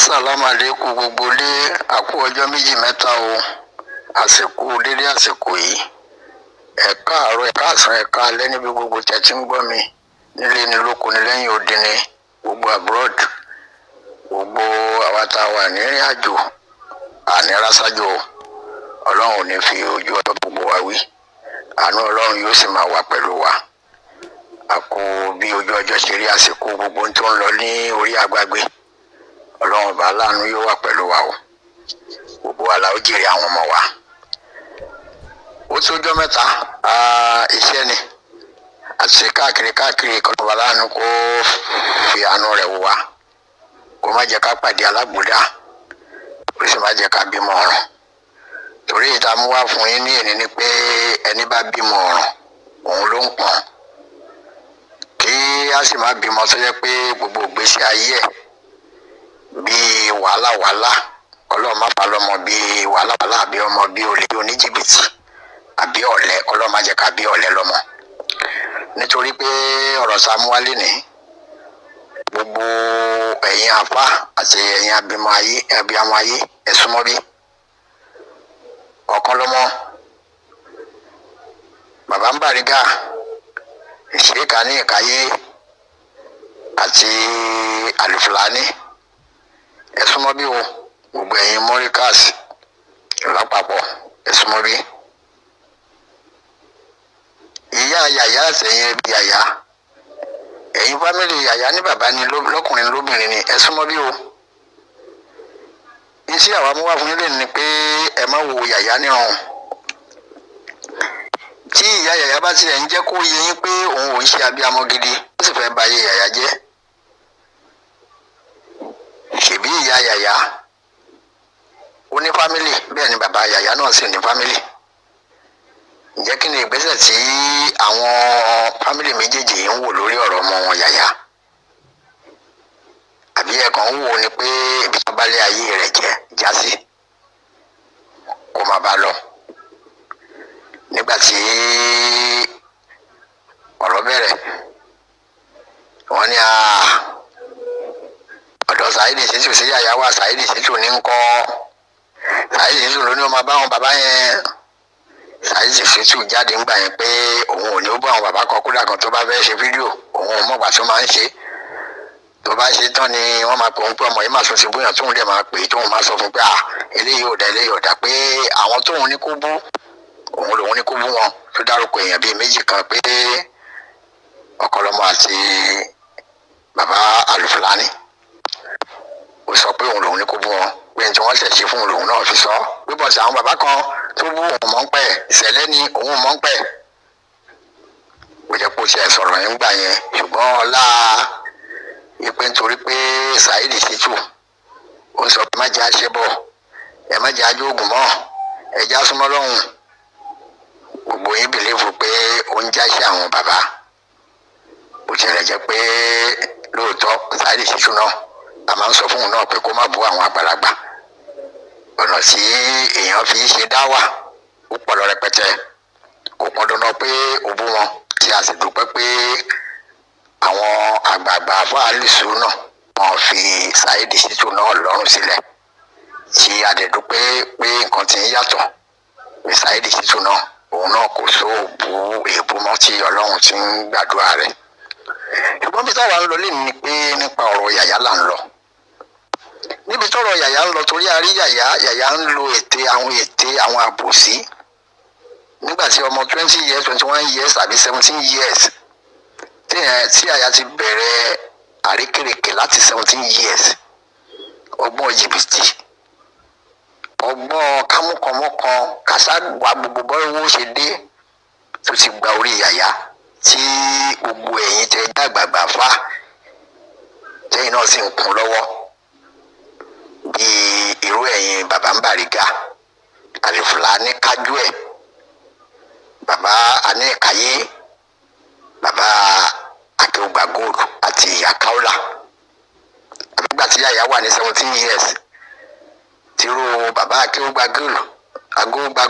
Assalamu alaikum gbogbo lé àkú ọjọ́ méjì mẹ́ta o àsìkò dédé àsìkò yìí ẹ káàárọ̀ ẹ káàsán ẹ káalẹ́ níbi gbogbo tẹ́ tí ń gbọ́ mi nílé ní lóko ní lẹ́yìn odi ní gbogbo abroad gbogbo àwa tá a wà ní ìrìn àjò àní rásájò Ọlọ́run ò ní fi ojú ọjọ́ gbogbo wa wí àánú Ọlọ́run yóò sì máa wà pẹ̀lú wa àkó bí ojú ọjọ́ ṣe rí àsìkò gbogbo tó ń lọ ní orí àgbàgbé Ọlọ́run bá láàánú yóò wà pẹ̀lú wa o gbogbo wa la ó jèrè àwọn ọmọ wa ó tó ọjọ́ mẹ́ta iṣẹ́ ni àti káàkiri kọ́nà wa láàánú kó fi àánú rẹ̀ wò wá kó má jẹ́ ká pàdé alágbòdá ó sì má jẹ́ ká bímọ ọ̀ràn torí ìta mú wá fún yín ní èní ni pé ẹni bá bímọ ọ̀ràn òun ló ń pọ̀n kí a sì má bímọ tó jẹ́ pé gbogbo ìgbésí ayé ẹ̀ bí wàhálà Ọlọ́run má pa lọ́mọ bí wàhálà àbí ọmọ bí olè oníjìbìtì àbí ọ̀lẹ Ọlọ́run má jẹ́ ká bí ọ̀lẹ lọ́mọ nítorí pé ọ̀rọ̀ Sàmúwálé ní gbogbo ẹ̀yin àfá àti ẹ̀yin abímọ ayé ẹ súnmọ́ bí ọ̀kan lọ́mọ bàbá ń Bàrígà ìṣèkà ní ìkáyé àti Àlùfùlání ẹ súnmọ́ bí o gbogbo ẹ̀yin Mọ́ríkàs lápapọ̀ ẹ súnmọ́ bí ìyá yàyà àtẹ̀yìn ẹbí yàyà ẹ̀yin fámìlì yàyà ní bàbá ní lọ́kùnrin lóbìnrin ni ẹ súnmọ́ bí o iṣẹ́ àwa mú wá fún yín lè ní pé ẹ má wo yàyà níran tí ìyá yàyà bá tilẹ̀ ń jẹ́ kó yé yín pé òun ò ń ṣe abiyamọ gidi ó sì fẹ́ bà ayé yàyà jẹ́ ṣèbí ìyá yàyà ó ní fámìlì bẹ́ẹ̀ ni bàbá yàyà náà sì ní fámìlì ǹjẹ́ kí ni ìgbésẹ̀ tí àwọn fámìlì méjèèjì ń wò lórí ọ̀rọ̀ ọmọ wọn yàyà àbí ẹ̀kan ń wò ni pé ibi tó bá lé ayé rẹ̀ jẹ́ jásí kó má bá lọ nígbà tí ọ̀rọ̀ bẹ̀rẹ̀ wọ́n ní ọ̀dọ̀ Saheed Shittu sí yàyà wà Saheed Shittu ní ń kọ́ Saheed Shittu ló ní ó máa bá àwọn bàbá yẹn Saheed Shittu jáde ń gbà yẹn pé òun ò ní ó bá àwọn bàbá kan kúrò kan tó bá fẹ́ ṣe fídíò òun ò mọ̀gbà tó máa ń ṣe tó bá ṣe tán ni wọ́n máa pè ń pé ọmọ yìí máa sọ sí bóyá tóun lè máa pè é tóun máa sọ fún pé eléyìí ò dá pé àwọn tóun ní kó bú òun lòun ní kó bú wọn tó dárúkọ èèyàn bíi méjì kan pé Ọ̀kọ́lọ́mọ àti bàbá Àlùfùlání ó sọ pé òun lòun ní kó bú wọn pé tí wọ́n ṣẹ̀ ṣe fún òun lòun náà fi sọ pé bọ̀sẹ̀ àwọn bàbá kan tó bú òun mọ́ ń pẹ́ ìṣẹ̀lẹ̀ ni òun mọ́ ń pẹ́ ó jẹ́ kó ṣe sọ̀rọ̀ yẹn gbà yẹn ṣùgbọ́n ọlá ìpè nítorí pé Saheed Shittu ó sọ pé má jẹ́ àṣebọ̀ ẹ má jẹ́ àjogún mọ́ ẹ já súnmọ́ lọ́hùn gbogbo yín bìlífù pé ó ń jáṣẹ́ àwọn bàbá ó ṣẹlẹ̀ jẹ́ pé lóòótọ́ Saheed Shittu náà a máa ń sọ fún òun náà pé kó má bú àwọn àgbàlagbà ọ̀nà tí èèyàn fi ṣe dáwà ó pọ̀ lọ rẹpẹtẹ kò pọn dandan pé ó bú wọn tí a sì dúpẹ́ pé àwọn àgbààgbà fáàlìsù náà wọn fi Saheed Shittu náà lọ́rùn sílẹ̀ tí a dẹ̀ dúpẹ́ pé nǹkan ti ń yàtọ̀ pé Saheed Shittu náà òun náà kò só bú èébú mọ́ tí Ọlọ́run ti ń gbàdúrà rẹ̀ ṣùgbọ́n bí táwa ń lọ lé ní pé nípa ọ̀rọ̀ yàyà là ń lọ níbi tọ́rọ̀ yàyà ń lọ torí a rí yàyà ń lo ète àwọn àbòsí nígbà tí ọmọ 20 years 21 years àbí 17 years tí yàyà ti bẹ̀rẹ̀ àrékèrèkè láti 17 years ọgbọ́n jìbìtì ọgbọ́n kámúkànmọ́kan kàṣàgbà gbogbo bọ́ọ̀wọ́ ṣe dé tó ti gba orí yàyà tí gbogbo ẹ̀yin tẹ́ dàgbàgbà fà tẹ́yìn náà sì ń kún lọ́wọ́ bí irú ẹ̀yin bàbá ń Bàrígà Àlùfùlání kájú ẹ̀ bàbá Aníkàyé bàbá Akéwùgbà Gold àti ìyá Kaola àbígbà tí yàyà wà ní 17 years tírú bàbá Akéwùgbà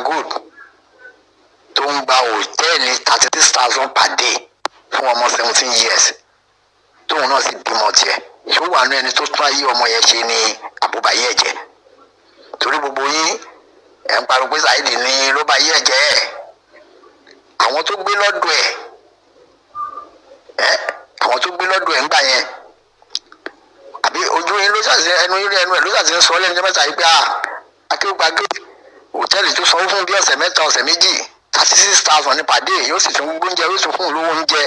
Gold tó ń gba hòtẹ́ẹ̀lì 36,000 per day fún ọmọ 17 years tóun náà sì bímọ tiẹ̀ ṣó wà ní ẹni tó tún ayé ọmọ yẹn ṣe ni àbò ó bá yé ẹ̀jẹ̀ torí gbogbo yín ẹ̀ ń pariwo pé Saheed ni ló bá yé ẹ̀jẹ̀ àwọn tó gbé lọ́dọ̀ ẹ̀ àwọn tó gbé lọ́dọ̀ ẹ̀ ń gbà yẹn àbí ojú yín ló ṣàṣẹ ẹnu ẹ̀ ló ṣàṣẹ sọ lẹ́nu mẹ́ta yìí pé Akéwùgbà gate hòtẹ́ẹ̀lì tó sanwó fún bí ọ̀sẹ̀ mẹ́ta ọ̀sẹ̀ méjì 36,000 ní pàdé yóò sì tún gbóúnjẹ yóò tún fún olówó oúnjẹ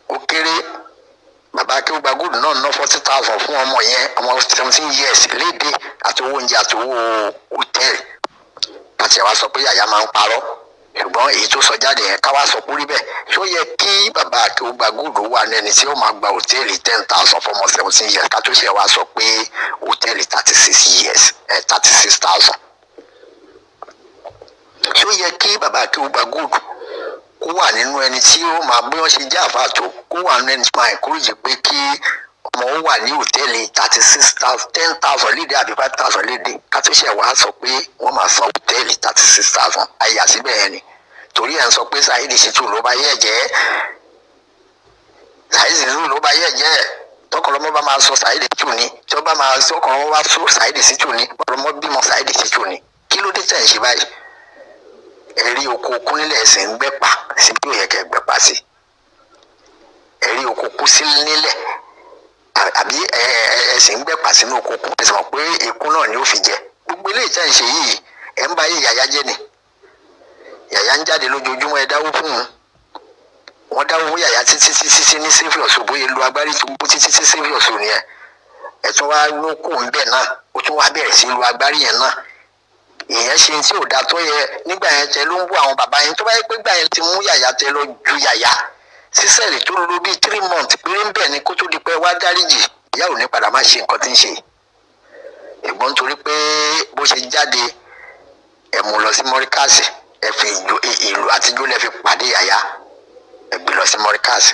ó kéré bàbá Akéwùgbà Gold náà ná 40,000 fún ọmọ yẹn ọmọ 17 years léde àti owó oúnjẹ àti owó hòtẹ́ẹ̀lì àti àwa sọ pé Yàyà máa ń parọ́ ṣùgbọ́n èyí tó sọ jáde yẹn káwá sọ kúrí bẹ́ẹ̀ ṣó yẹ kí bàbá Akéwùgbà Gold wà lẹ́ni tí ó máa gba hòtẹ́ẹ̀lì 10,000 fọmọ 17 years ká tó ṣe wá sọ pé hòtẹ́ẹ̀lì 36 years 36,000 ṣó yẹ kí bàbá Akéwùgbà Gold kó wà nínú ẹni tí ó máa bí wọ́n ṣe jẹ́ àfàtò kó wà nínú ẹni tí máa encourage pé kí ọmọ ó wà ní hòtẹ́ẹ̀lì 36,000 10,000 léde àbí 5,000 léde ká tó ṣe wá sọ pé wọ́n máa san hòtẹ́ẹ̀lì 36,000 àyà síbẹ̀ yẹn ni torí ẹ̀ ń sọ pé Saheed Shittu ló bá yẹ̀ jẹ́ Saheed Shittu ló bá yẹ̀ jẹ́ tọkọlọmọ bá máa sọ Saheed Shittu ni tí ó bá máa sọ ọkọlọmọ bá sọ Saheed Shittu ni ọlọmọ bímọ Saheed Shittu ni kí ló dé tẹ̀ ń ṣe báyìí ẹ̀rí oko okun nílẹ̀ ẹ̀sìn ń gbẹ́pà sí bí ó yẹ kẹ́ gbẹ́pà sí ẹ̀rí oko okun sí nílẹ̀ àbí ẹ̀sìn ń gbẹ́pà sínú oko okun ẹ̀sìn mọ̀ pé ikú náà ni ó fi jẹ gbogbo ilé ìtẹ́ ń ṣe yìí ẹ̀ ń bá yí Yàyà jẹ́ ni Yàyà ń jáde lójoojúmọ́ ẹ dáwó fún un wọ́n dáwó fún Yàyà títí ní Saviour bóyá lu agbárí tó gbó títí Saviour nìyẹn ẹ̀ tún wá ló kù ń bẹ̀ náà ó tún wá bẹ̀rẹ̀ sí lu agbárí yẹn náà ìyẹn ṣe tí ò dá tó yẹ nígbà yẹn tẹ ló ń bú àwọn bàbá yẹn tó bá yẹ pé gbà yẹn ti mú Yàyà tẹ lọ ju Yàyà sísẹ̀lì tó lò bíi 3 months péré ń bẹ̀ ni kó tó di pé wá dáríjì ìyá ò ní padà má ṣe nǹkan tí ń ṣe ìgbọ́n torí pé bó ṣe jáde ẹ̀ mú lọ sí mọ́ríkàsì ẹ̀ fi ìlú àtijọ́ lẹ́ fi pàdé Yàyà ẹ̀ gbé lọ sí mọ́ríkàsì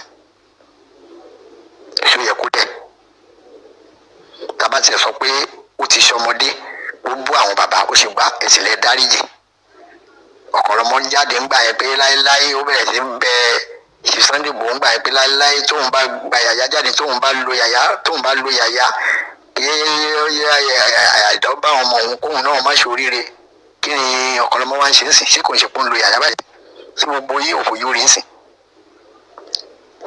èso yẹ kó dẹ̀ tábà tiẹ̀ sọ pé ó ti ṣọmọdé ó bú àwọn bàbá ó ṣe gbà ẹ̀sìn lẹ́ dáríjì ọ̀kọ̀rọ̀mọ́ jáde ń gbà yẹn pé láéláé ó bẹ̀rẹ̀ sí ń bẹ ṣe Sunday Igboho ń gbà yẹn pé láéláé tóun bá gba Yàyà jáde tóun bá lo Yàyà kí àìdọ́ bá ọmọ òun kóun náà má ṣoríire kí ni ọ̀kọ̀rọ̀mọ́ wá ń ṣe ń sìn ṣé kò ń ṣe pé ń lo Yàyà báyìí ṣé gbogbo yìí òfò yóò rí ń sìn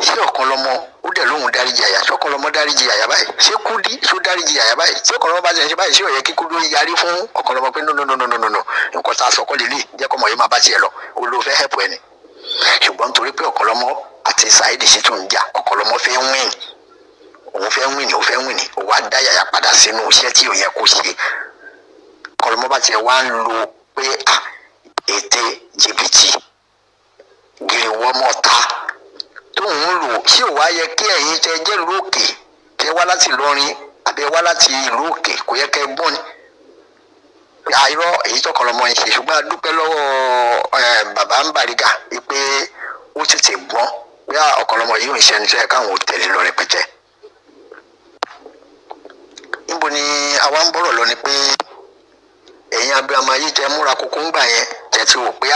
ṣé ọ̀kọ̀rọ̀mọ́ ó dẹ̀ lóhùn dáríjì Yàyà ṣé ọ̀kọ̀rọ̀mọ́ dáríjì Yàyà báyìí ṣé Kúdí ṣó dáríjì Yàyà báyìí ṣé ọ̀kọ̀rọ̀mọ́ bá ṣe báyìí ṣé ó yẹ kí Kúdí yarí fún ọ̀kọ̀rọ̀mọ́ pé no nǹkan tá a sọ kọ́ lélẹ̀ jẹ́ kọ́mọ yìí máa bá tiẹ̀ lọ olóòfẹ́ hẹ̀pù ẹni ṣùgbọ́n torí pé ọ̀kọ̀rọ̀mọ́ àti Saheed Shittu ń jà ọ̀kọ̀rọ̀mọ́ fẹ́ win òun fẹ́ win ó wá dá Yàyà padà sínú iṣẹ́ tí ò yẹ kó ṣe ọ̀kọ̀rọ̀mọ́ bá tiẹ̀ wá ń lo pé ète jìbìtì gìrìwọ́mọ̀ta tóun ń lò ṣé ò wá yẹ kí ẹ̀yin tẹ jẹ́ ìlú òkè tẹ wá láti Ìlọrin àbí wá láti ìlú òkè kò yẹ kẹ́ gbọ́n ni àìrọ́ èyí tọkọlọmọ yìí ṣe ṣùgbọ́n a dúpẹ́ lọ́wọ́ bàbá ń Bariga pé ó tètè gbọ́n bí ọkọlọmọ yìí ò ń ṣẹni tó yẹ káwọn ò tẹ̀lé lọ rẹpẹtẹ. níbo ni àwa ń bọ̀rọ̀ lọ ni pé ẹ̀yin abiyamọ ayé tẹ múra kókó ń gbà yẹn tẹ ti wò pé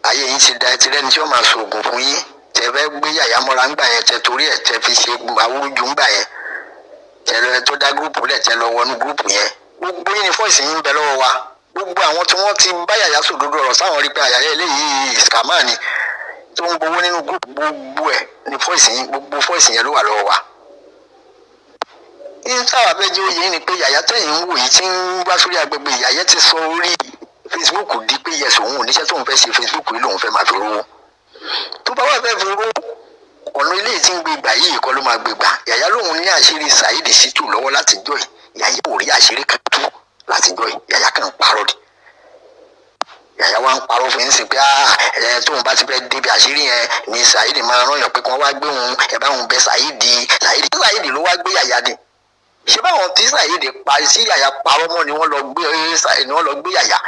ayé yìí ti da ẹ ti rẹ́ni tí ó máa ṣoògùn fún yín tẹ fẹ́ gbé Yàyà mọ́ra ń gbà yẹn tẹ torí ẹ̀ tẹ fi ṣe àwùjọ ń gbà yẹn tẹ lọ tó dá gúrùpù lẹ̀ tẹ lọ wọnú gúrùpù yẹn gbogbo yín ni fọ́ọ̀sì yín ń bẹ lọ́wọ́ wa gbogbo àwọn tí wọ́n ti bá Yàyà sòdodo ọ̀rọ̀ sáwọn rí pé Yàyà eléyìí scammer ni tó ń gbowó nínú gúrùpù gbogbo ẹ̀ ni fọ́ọ̀sì yín gbogbo fọ́ọ̀sì yẹn ló wà lọ́wọ́ wa. ní táwa bẹ́ẹ̀ jẹ́ òye ni pé Yàyà tẹ̀yìn ń wò yìí tí ń wá sórí agbègbè Yàyà ti sọ orí Facebook di pé yẹsùn òun oníṣẹ́ tóun fẹ́ ṣe Facebook yìí lòun fẹ́ máa fi rówó tó bá wà fẹ́ fi rówó ọ̀nà ilé tí ń gbé gbà yìí kọ́ ló máa gbé gbà Yàyà lòun ní àṣírí Saheed Shittu lọ́wọ́ láti jọ́ yìí Yàyà ò rí àṣírí kan tú láti jọ́ yìí Yàyà kan ń parọ́ di Yàyà wa ń parọ́ fún yín sí pé tóun bá ti fẹ́ débi àṣírí yẹn ni Saheed máa rán yàn pé kí wọ́n wá gbé òun ẹ̀ bá òun bẹ Saheed ló wá gbé Yàyà ni ṣé báwọn tí Saheed pa sí Yàyà parọ́ mọ́ ni wọ́n lọ gbé Yàyà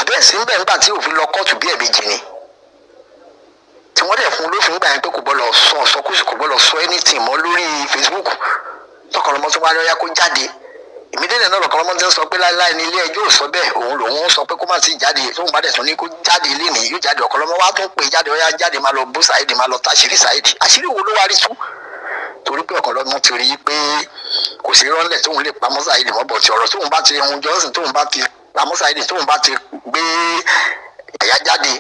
àbẹ́ẹ̀sì ń bẹ̀ nígbà tí òfin lọ kóòtù bí ẹ̀ẹ̀mejì ni tí wọ́n dẹ̀ fún lófin gbà yẹn pé kò gbọ́dọ̀ sọ ọ̀sọ́kùsì kò gbọ́dọ̀ sọ anything mọ́ lórí Facebook tọkọlọmọ tó wá lọ́yà kó jáde ìmídélé náà lọ́kọ́lọ́mọ́ ti ń sọ pé láíláí ní ilé ẹjọ́ ò sọ bẹ́ẹ̀, òun lòun sọ pé kó má ti jáde, tóun bá dẹ̀ tún ní kó jáde ilé nìyí yóò jáde. Ọ̀kọ́lọ́mọ́ wá tún pè jáde, ọ̀yá jáde máa lọ bú Saheed, máa lọ táṣírí Saheed. Àṣírí wo ló wá rí tú? Torí pé Ọ̀kọ́lọ́mọ́ ti rí i pé kò sí rọ́lẹ̀ tóun lè pamọ́ Saheed mọ́, bọ̀ tí ọ̀rọ̀ tóun bá ti hun Johnson, tóun bá ti pamọ́ Saheed, tóun bá ti gbé Yàyà jáde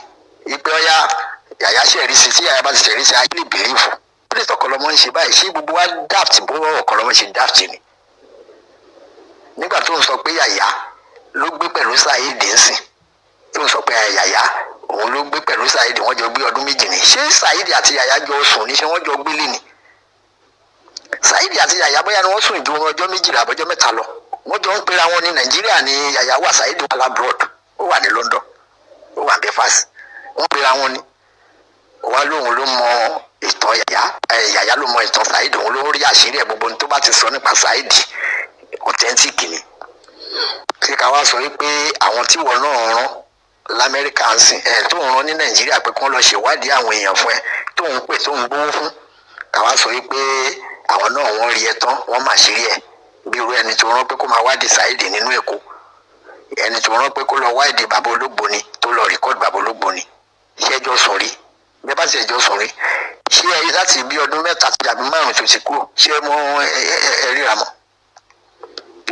ipe ọ̀yá Yàyà ṣẹ̀rí sí, tí Yàyà bá ti ṣẹ̀rí sí ayé lè bìlífù. Bí Ọ̀kọ́lọ́mọ́ ń ṣe báyìí, ṣé gbogbo wa daft bó Ọ̀kọ́lọ́mọ́ ṣe daft ni? Nígbà tó ń sọ pé Yàyà ló gbé pẹ̀lú Saheed nsìn, tó ń sọ pé Yàyà òun ló gbé pẹ̀lú Saheed, wọ́n jọ gbé ọdún méjì ni. Ṣé Saheed àti Yàyà jọ sùn ní? Ṣé wọ́n jọ gbélé ni? Saheed àti Yàyà bóyá ni wọ́n sùn ju ọjọ́ méjìlá àbọ̀jọ́ mẹ́ta lọ. Wọ́n jọ ń pera wọn ní Nàìjíríà ní Yàyà wà, Saheed wà labroad, ó wà ní London, ó wà ní Belfast. Wọ́n pera wọn ni. Wá lóhun ló mọ ìtàn Yàyà ló mọ ìtàn Saheed, òun ló rí àṣírí ẹ̀. Gbogbo tó bá ti sọ nípa Saheed authentic ni. Ṣé ká wá sọ wípé àwọn tí wọ́n náà rán l'Amẹ́ríkà ń sìn tó ń rán ní Nàìjíríà pé kí wọ́n lọ ṣèwádìí àwọn èèyàn fún ẹ, tó ń pè tó ń gbówó fún, ká wá sọ wípé àwọn náà wọ́n rí ẹ tán, wọ́n mà ṣírí ẹ. Bí irú ẹni tó rán pé kó máa wádìí Saheed nínú Èkó, ẹni tó rán pé kó lọ wádìí Bàbá Ológbò ni, tó lọ rìkọ́dì Bàbá Ológbò ni. Ṣé ẹjọ́ sùn rí? Bí ẹ bá ti ẹjọ́ sùn rí, ṣé ẹ láti bí ọdún mẹ́ta tàbí márùn-ún tó ti kúrò, ṣé mọ ẹ ríra mọ́?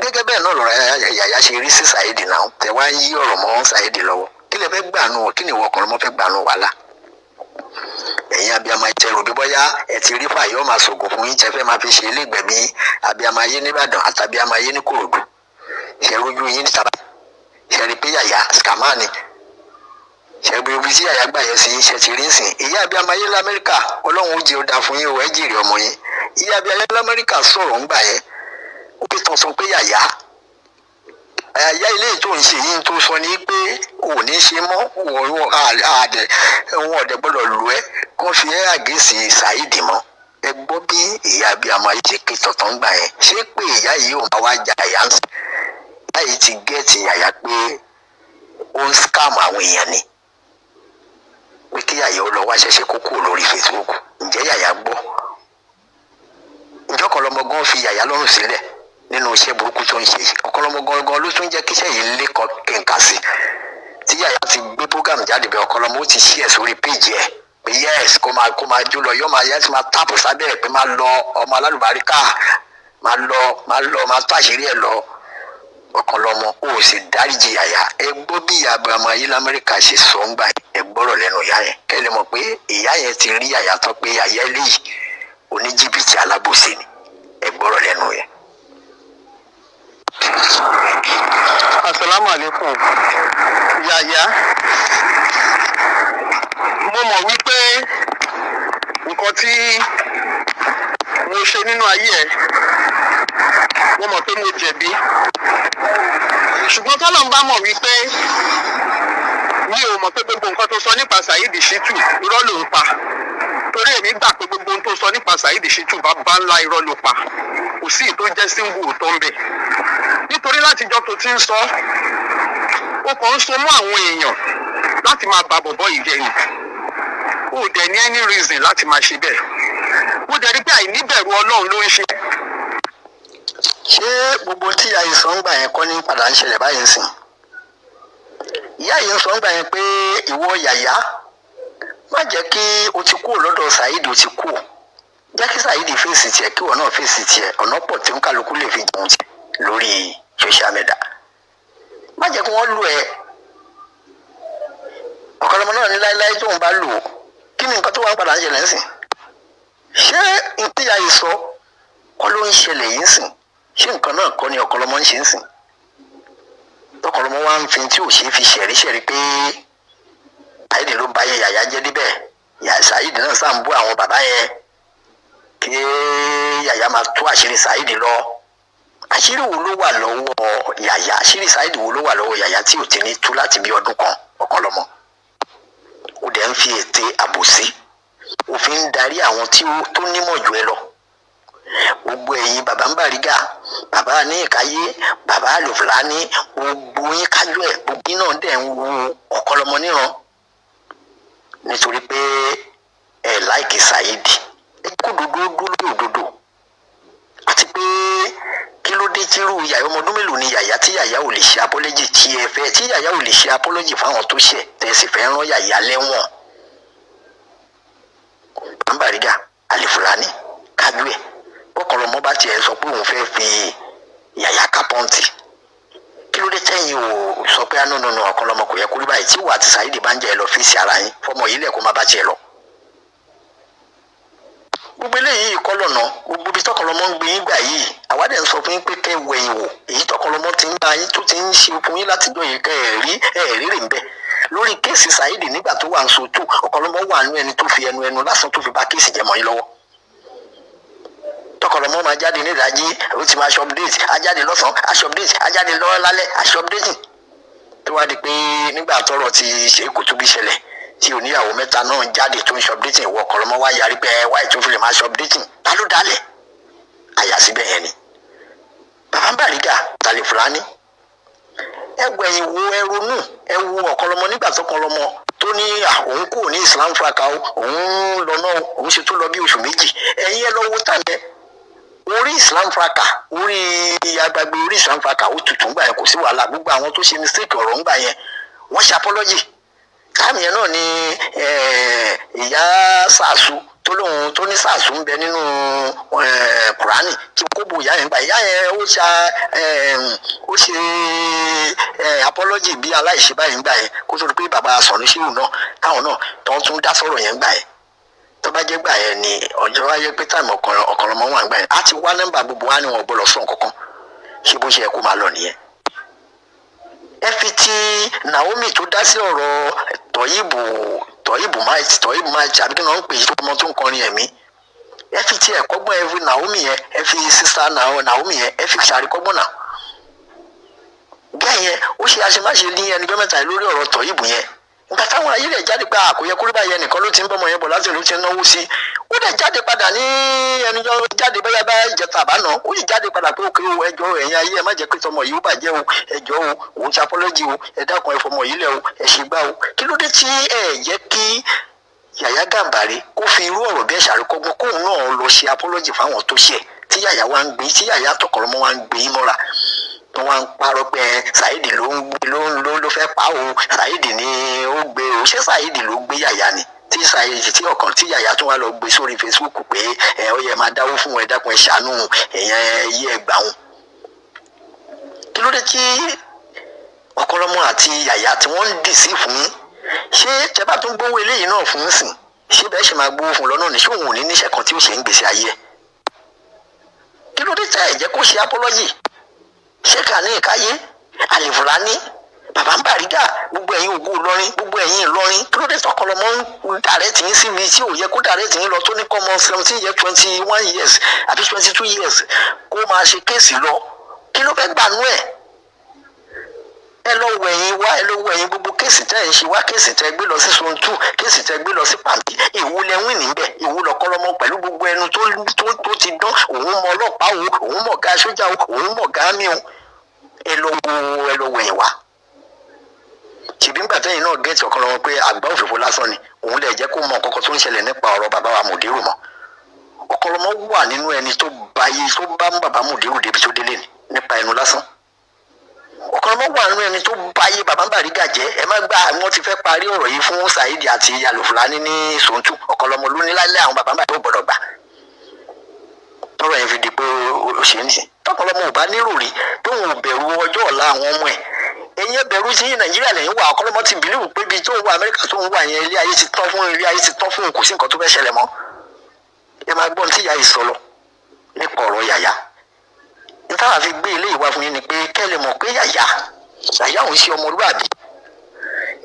Gẹ́gẹ́ bẹ́ẹ̀ náà lọ́rọ̀ Yàyà ṣe rí sí Saheed náà, tẹ wá ń yí ọ̀rọ̀ mọ́ Saheed lọ́wọ́. Kí lẹ fẹ́ gbànú, kí ni ìwọ Ọ̀kọ́lọ́mọ́ fẹ́ gbànú wàhálà? Ẹ̀yin abiyamọ ìtẹ̀rù bí bọ́yá ẹ ti rí fàyọ́ máa sògùn fún yín, tẹ fẹ́ máa fi ṣe ilé ìgbẹ̀mí abiyamọ ayé nìbàdàn àti abiyamọ ayé ní Kòròdú. Ṣé rojú yín ní sábà? Ṣé rí pé Yàyà scammer ni? Ṣé bí obi tí Yàyà gbà yẹn sí ṣe ti rí ń sìn? Ìyá abiyamọ ayé l'Amẹ́ríkà, Ọlọ́run ó jẹ́ ó dáa fún yín o, ẹ jèrè ọmọ yín. Ìyá abiyamọ ayé l'Amẹ́ríkà sọ̀rọ̀ ń gbà yẹn, ó fi tán sọ pé Yàyà ilé tó ń ṣe yìí tó sọ ní pé ò ní ṣe mọ́, wọn ọ̀dẹ̀ gbọ́dọ̀ lù ẹ́ kó fi ẹ́ àgẹ́sì Saheed mọ́. Ẹ gbọ́ bí ìyá abiyamọ ayé ti ké tọ̀tàn gbà yẹn. Ṣé pé ìyá yìí ò máa wá jà Yàyà ń sìn? Ìyá yìí ti gẹ́ẹ̀tì Yàyà pé ó ń scam àwọn èèyàn ni, pé kí Yàyà ó lọ wá ṣẹ̀ṣẹ̀ kókó lórí Facebook. Ǹjẹ́ Yàyà gbọ́? Ǹjẹ́ Ọ̀kọ́lọ́mọ́ gan fi Yàyà lọ́rùn sílẹ̀ nínú iṣẹ́ burúkú tó ń ṣe? Ọ̀kọ́lọ́mọ́ gangan ló tún jẹ́ kíṣẹ́ yìí lé kẹ̀ǹkà sí. Tí Yàyà ti gbé program jáde bẹ́ẹ̀, Ọ̀kọ́lọ́mọ́ ó ti ṣí ẹ̀ sórí péjì ẹ̀ pé yes kó máa jó lọ, yóò máa yẹ ti máa táàpù sábẹ́ ẹ̀ pé máa lọ ọmọ alálùbáríkà, máa tó àṣírí ẹ̀ lọ. Ọ̀kọ́lọ́mọ́ ó sì dáríjì Yàyà. Ẹ gbọ́ bí ìyá abiyamọ ayé l'Amẹ́ríkà ṣe sọ ń gbà ẹ gbọ́rọ̀ lẹ́nu ìyá yẹn, kẹ́ lè mọ̀ pé ìyá yẹn ti rí Yàyà tán pé Yàyà eléyìí oníjìbìtì alábòsí ni. Ẹ gbọ́rọ̀ lẹ́nu yẹn. Assalamu alaikum. Yàyà, mo mọ̀ wípé nǹkan tí mo ṣe nínú ayé ẹ̀, mo mọ̀ pé mo jẹ̀bi. Ṣùgbọ́n tọ́lọ́run bá mọ̀ wípé mi ò mọ̀ pé gbogbo nǹkan tó sọ nípa Saheed Shittu irọ́ ló ń pa. Torí èmi gbà pé gbogbo ohun tó sọ nípa Saheed Shittu bàbá ńlá irọ́ ló pa. Kò sí ìtó jẹ́ símbù tó ń bẹ̀. Nítorí látijọ́ tó ti ń sọ, ó kàn ń so mọ́ àwọn èèyàn láti máa ba bọ̀bọ́ yìí jẹ́ ni. Ó dẹ̀ ní any reason láti máa ṣe bẹ́ẹ̀. Ó dẹ̀ rí pé àìníbẹ̀rù Ọlọ́run ló ń ṣe. Ṣé gbogbo tí ìyá yìí sọ ń gbà yẹn kọ́ ní padà ń ṣẹlẹ̀ báyìí ń sìn? Ìyá yìí sọ ń gbà yẹn pé ìwọ Yàyà má jẹ́ kí o ti kúrò lọ́dọ̀ Saheed, o ti kúrò. Jẹ́ kí Saheed fèsì tiẹ̀, kí ìwọ náà fèsì tiẹ̀. Ọ̀nà pọ̀ tí ń kálukú lè fi jẹun tiẹ̀ lórí social media. Má jẹ́ kí wọ́n lù ẹ́. Ọ̀kọ́lọ́mọ́ náà ní láéláé tó ń bá lù ọ́, kí ni nǹkan tó wá ń padà ń ṣẹlẹ̀ ń sìn? Ṣé nǹkan ìyá yìí sọ kọ́ ló ń ṣẹlẹ̀ yìí ń sìn? Ṣé nǹkan náà kọ́ ni Ọ̀kọ́lọ́mọ́ ń ṣe ń sìn? Ọ̀kọ́lọ́mọ́ wá ń fi tí ò ṣe é fi ṣẹ̀rí pé Saheed ló bá yẹ Yàyà jẹ́ níbẹ̀. Saheed náà sá ń bú àwọn bàbá yẹn kí Yàyà máa tú àṣírí Saheed lọ. Àṣírí wo ló wà lọ́wọ́ Yàyà? Àṣírí Saheed wo ló wà lọ́wọ́ Yàyà tí ò ti ní tú láti bí ọdún kan? Ọ̀kọ́lọ́mọ́ ó dẹ̀ ń fi ète àbòsí, ó fi ń darí àwọn tó nímọ̀ jù ẹ lọ. Gbogbo ẹ̀yin bàbá ń Bàrígà, bàbá ní Ìkáyé, bàbá Àlùfùlání, gbogbo yín kájú ẹ̀, gbogbo yín náà dẹ̀ ń wo Ọ̀kọ́lọ́mọ́ níran nítorí pé ẹ láìkì Saheed. Ẹ kó dodo dúró òdodo, àti pé kí ló dé tí tírú yàyà ọmọ ọdún mélòó ni yàyà tí yàyà ò lè ṣe apology tí ẹ fẹ́ tí yàyà ò lè ṣe apology fáwọn tó ṣẹ̀ tẹ̀sí fẹ́ rán yàyà lẹ́wọ̀n. Bàbárígà Alifulani kájú ẹ̀ bọ́kọ̀lọ́mọ bá tiẹ̀ sọ pé òun fẹ́ fi yàyà kápọ́ǹtì kí ló dé tẹ́yìn ò sọ pé anúnúnú ọ̀kọ̀lọ́mọ kò yẹ kó rí báyìí tí wà àti Saheed bá ń jẹ́ ẹ lọ fèsì ara yín fọmọ yìí lẹ̀ kó má bá tiẹ̀ lọ. Gbogbo eléyìí kọ́ lọ́nà gbogbo ibi tọkọlọmọ ń gbé yín gbà yìí àwádẹ́ ń sọ fún yín pé kẹ́ wẹ̀yìn wò èyí tọkọlọmọ ti ń bá yín tó ti ń ṣe fún yín látijọ́ yìí kẹ́ ẹ̀rí rè ń bẹ̀ lórí kéèsì Saheed nígbà tó wà ń sojú ọkọlọmọ wà nú ẹni tó fi ẹnu lásán tó fi bá kéèsì jẹ́ mọ́ yín lọ́wọ́. Tọkọlọmọ máa jáde ní ìdájí ó ti máa ṣọpdéètì ajáde lọ́sàn-án aṣọpdéètì ajáde lọ́wọ́ lálẹ́ aṣọpdéètì tó wá di pé nígbà tọ́rọ̀ ti ṣe é kò tó bí ṣẹlẹ̀ tí oníyàwó mẹ́ta náà jáde tó ń ṣọpdéètì ìwọ ọkọlọmọ wá yarí pé wáyé tó fi lè máa ṣọpdéètì ta ló dálẹ̀ àyà síbẹ̀ yẹn ni. Bàbárígà Alifulani ẹgbẹ̀yìn wo ẹrunú ẹwu ọ̀kọlọmọ nígbà tó kọlọmọ tó ní òun kúrò ní Islam fraka òun lọ́nà òun ṣe tó lọ bí oṣù méjì ẹ̀yin ẹ lọ́wọ́ tàbí orí Islam fraka orí agbègbè orí Islam fraka ó tutù ńgbà yẹn kò sí wàhálà gbogbo àwọn tó ṣe mistake ọ̀rọ̀ ńgbà yẹn wọ́n ṣe apology táàmì yẹn náà ni ìyá sàásù tó ní sàásù ń bẹ nínú Kùránì tí kò bù ìyá yẹn gbà ìyá yẹn ó ṣe apology bí aláìṣe báyìí ń gbà yẹn kó tó di pé bàbá Sọ̀ní Ṣíhù náà táwọn náà tó ń tún dá sọ̀rọ̀ yẹn gbà yẹn tó bá jẹ́ gbà yẹn ni ọjọ́ wáyé pé táìmù ọ̀kọ̀lọmọ wà gbà yẹn á ti wá nọ́mbà gbogbo wa ni wọn gbọ́dọ̀ sọ kankan ṣé bó ṣe yẹ kó máa lọ nìyẹn. Ẹ fi ti Naomi tó dá sí ọ̀rọ̀ tọ́yìbù máìtì àbí kí wọ́n ń pè é tó ọmọ tó ń kọrin ẹ̀mí ẹ fi ti ẹ̀kọ́gbọ́n ẹ fi Naomi yẹn ẹ fi sísá Naomi yẹn ẹ fi ṣàríkọ́gbọ́n náà bẹ́ẹ̀ yẹn ó ṣe àṣemáṣe ní ẹnìjọ́ mẹ́ta lórí ọ̀rọ̀ tọ́yìbù yẹn nígbà táwọn ayé rẹ̀ jáde pé àkóyẹ kúrú báyẹn nìkan ló ti ń bọ́mọ yẹn bọ̀ láti ìlú ti ń náwó sí ó dẹ̀ jáde padà ní ẹnìjọ́ jáde bóyá bá ìjẹta àbáná ó sì jáde padà pé òkè o ẹjọ́ ẹ̀yin ayé ẹ má jẹ́ pé tọmọ yìí ó bàjẹ́ o ẹjọ́ o òun ti apọ́lọ́jì o ẹ dákun ẹ fọmọ yìí lẹ̀ o ẹ ṣe gbá o kí ló dé tí ẹ jẹ́ kí Yàyà Gàmbàrí kó fi irú ọ̀rọ̀ bí ẹ ṣàríkọ́gbọ́n kóun náà lọ ṣe apọ́lọ́jì fáwọn tó ṣẹ̀ tí Yàyà wa ń gbé tí Yàyà tọkọ̀rọ̀mọ wa ń gbé mọ́ra tó wá ń parọ́ pé Saheed ló fẹ́ pa o Saheed ni ó gbé o ṣé Saheed ló gbé Yàyà ni tí Saheed tí ọkàn tí Yàyà tún wá lọ gbé sórí Facebook pé ó yẹ máa dáwó fún ẹ dákun ẹ ṣàánú èèyàn yí ẹ gbà wọn. kí ló dé tí ọ̀kọ̀lọmọ àti Yàyà tí wọ́n ń dì sí fún yín ṣé tẹ́ bá tún gbówó eléyìí náà fún un sìn ṣé bẹ́ẹ̀ ṣe máa gbówó fún lọ́nà ní ṣé òun ò ní níṣẹ́ kan tí ó ṣe ń gbèsè ayé ẹ̀. kí ló dé tẹ́ ẹ̀ jẹ́ kó ṣe apology ṣé Gani Ìkáyé Alifulani Bàbárígà gbogbo ẹ̀yin Ògo Ìlọrin gbogbo ẹ̀yin Ìlọrin kí ló dé tọkọlọmọ ń dàrẹ́tì yín síbi tí ò yẹ kó dàrẹ́tì yín lọ tó ní kọ́mọ 17 years 21 years àbí 22 years kó máa ṣe kéèsì lọ kí ló fẹ́ gbànú ẹ̀. ẹ lọ wọ ẹ̀yin wá ẹ lọ wọ ẹ̀yin gbogbo kéèsì tẹ́ ẹ̀ ń ṣe wá kéèsì tẹ́ gbé lọ sí Zone 2 kéèsì tẹ́ gbé lọ sí Pàǹtí ìwú lẹ́wìn níbẹ̀ ìwú lọ́kọ́lọ́mọ pẹ̀lú gbogbo ẹnu tó ti dán òun mọ ọlọ́pàá òun mọ̀ ga sójà òun mọ̀ ga mí o ẹ lọ wọ ẹ̀yin wá. ṣèbí ńgbà tẹ́yìn náà gẹ̀ẹ́tì ọ̀kọ́lọ́mọ pé àgbá òfìfo lásán ni òun lè jẹ́ kó mọ kọ́kọ́ tó ń ṣẹlẹ̀ nípa ọ̀rọ̀ bàbá wa Mùdírù mọ́ ọ̀kọ́lọ́mọ wà nínú ẹni tó bá bàbá Mùdírù débi tó délé nípa ẹnu lásán ọ̀kọ́lọ́mọ wà nínú ẹni tó bá yé Bàbárígà jẹ́ ẹ má gbà wọ́n ti fẹ́ parí ọ̀rọ̀ yìí fún Saheed àti Alifulani ní Zone 2 ọ̀kọ́lọ́mọ ló ní lálẹ́ àwọn Bàbárígà tó gbọ́dọ̀ gbà tọrọ yẹn fi di pé ó ṣe ń sìn tọkọlọmọ ò bá nírò rí tóun ò bẹ̀rù ọjọ́ ọ̀la àwọn ọmọ ẹ̀ ẹ̀yin bẹ̀rù sí Nàìjíríà lẹ́yìn wà ọ̀kọ́lọ́mọ ti bìlíwù pé ibi tó ń wà Amẹ́ríkà tó ń wà yẹn ilé ayé ti tán fún kò sí nǹkan tó fẹ́ ṣẹlẹ̀ mọ́ ẹ máa gbọ́n tí ìyá yìí sọ lọ nípa ọ̀rọ̀ Yàyà nítawọn fi gbé ilé ìwà fún yín ni pé kẹ́ lè mọ̀ pé Yàyà òun ṣe ọmọlúwàbí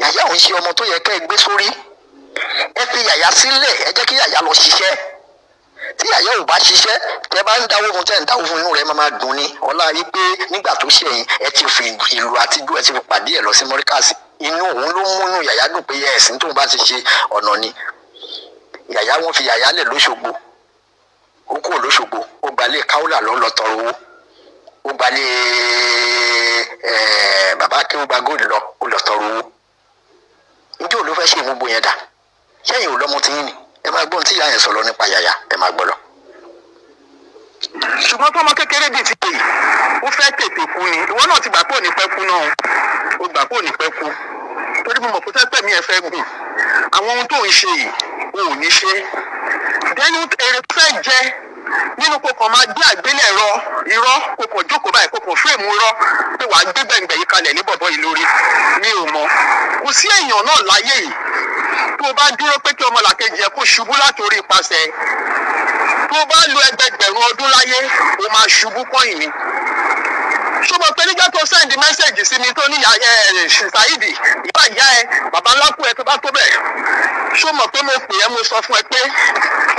Yàyà òun ṣe ọmọ tó yẹ kẹ́ ẹ gbé sórí ẹ fi Yàyà sílẹ̀ ẹ jẹ́ kí Yàyà lọ ṣiṣẹ́ tí Yàyà ò bá ṣiṣẹ́ tẹ́ bá ń dáwó fún tẹ́ ń dáwó fún inú rẹ̀ máa dùn ni ọlá yìí pé nígbà tó ṣe yín ẹ ti fi ìlú àtijọ́ ẹ ti fi pàdé ẹ lọ sí Mọ́ríkàsì inú òun ló múnú Yàyà dùn pé ẹ̀sìn tóun bá ti ṣe ọ̀nà ni Yàyà wọn fi Yàyà lẹ̀ lóṣogbo ó kúrò lóṣogbo ó gbalẹ̀ Káúlà lọ tọrọ owó ó gbalẹ̀ bàbá Akéwùgbà Gold lọ ó lọ tọrọ owó njẹ́ ò ló fẹ́ ṣe gbogbo yẹn dà sẹ́yìn ò lọ́mọ tí yín ni ẹ máa gbọ́n tí ìyá yẹn sọ̀rọ̀ nípa Yàyà ẹ máa gbọ́ lọ. ṣùgbọ́n tọ́mọ kékeré bíi ti pè ó fẹ́ tètè kú ni ìwọ náà ti gbà pé ò ní pẹ́ kú náà ó gbà pé ò ní pẹ́ kú torí mo mọ̀ pé tẹ́tẹ́ mi ẹ fẹ́ gùn àwọn ohun tó ń ṣe yìí ò ní ṣe dẹ́nu èrè fẹ́ jẹ nínú kókò máa gbé àgbélẹ̀rọ irọ́ kókò jókòó báyìí kókò fíìmù irọ́ pé wàá gbé gbẹ̀ngbẹ̀ yìí kalẹ̀ ní bọ̀bọ̀ yìí lórí mi ò mọ̀ kò sí èèyàn náà láyé yìí tó bá dúró pé kí ọmọlàkejì ẹ kó ṣubú látòrí ipasẹ̀ tó bá lo ẹgbẹgbẹ̀rún ọdún láyé ó máa ṣubú kọ́yìn ni ṣùgbọ́n pé nígbà tó sẹ́ndì mẹ́sẹ̀gì sí mi tó ní Saheed ìyá ìyá ẹ bàbá ńlá kú ẹ tó bá tó bẹ̀ ṣùgbọ́n pé mo pè ẹ́ mo sọ fún ẹ pé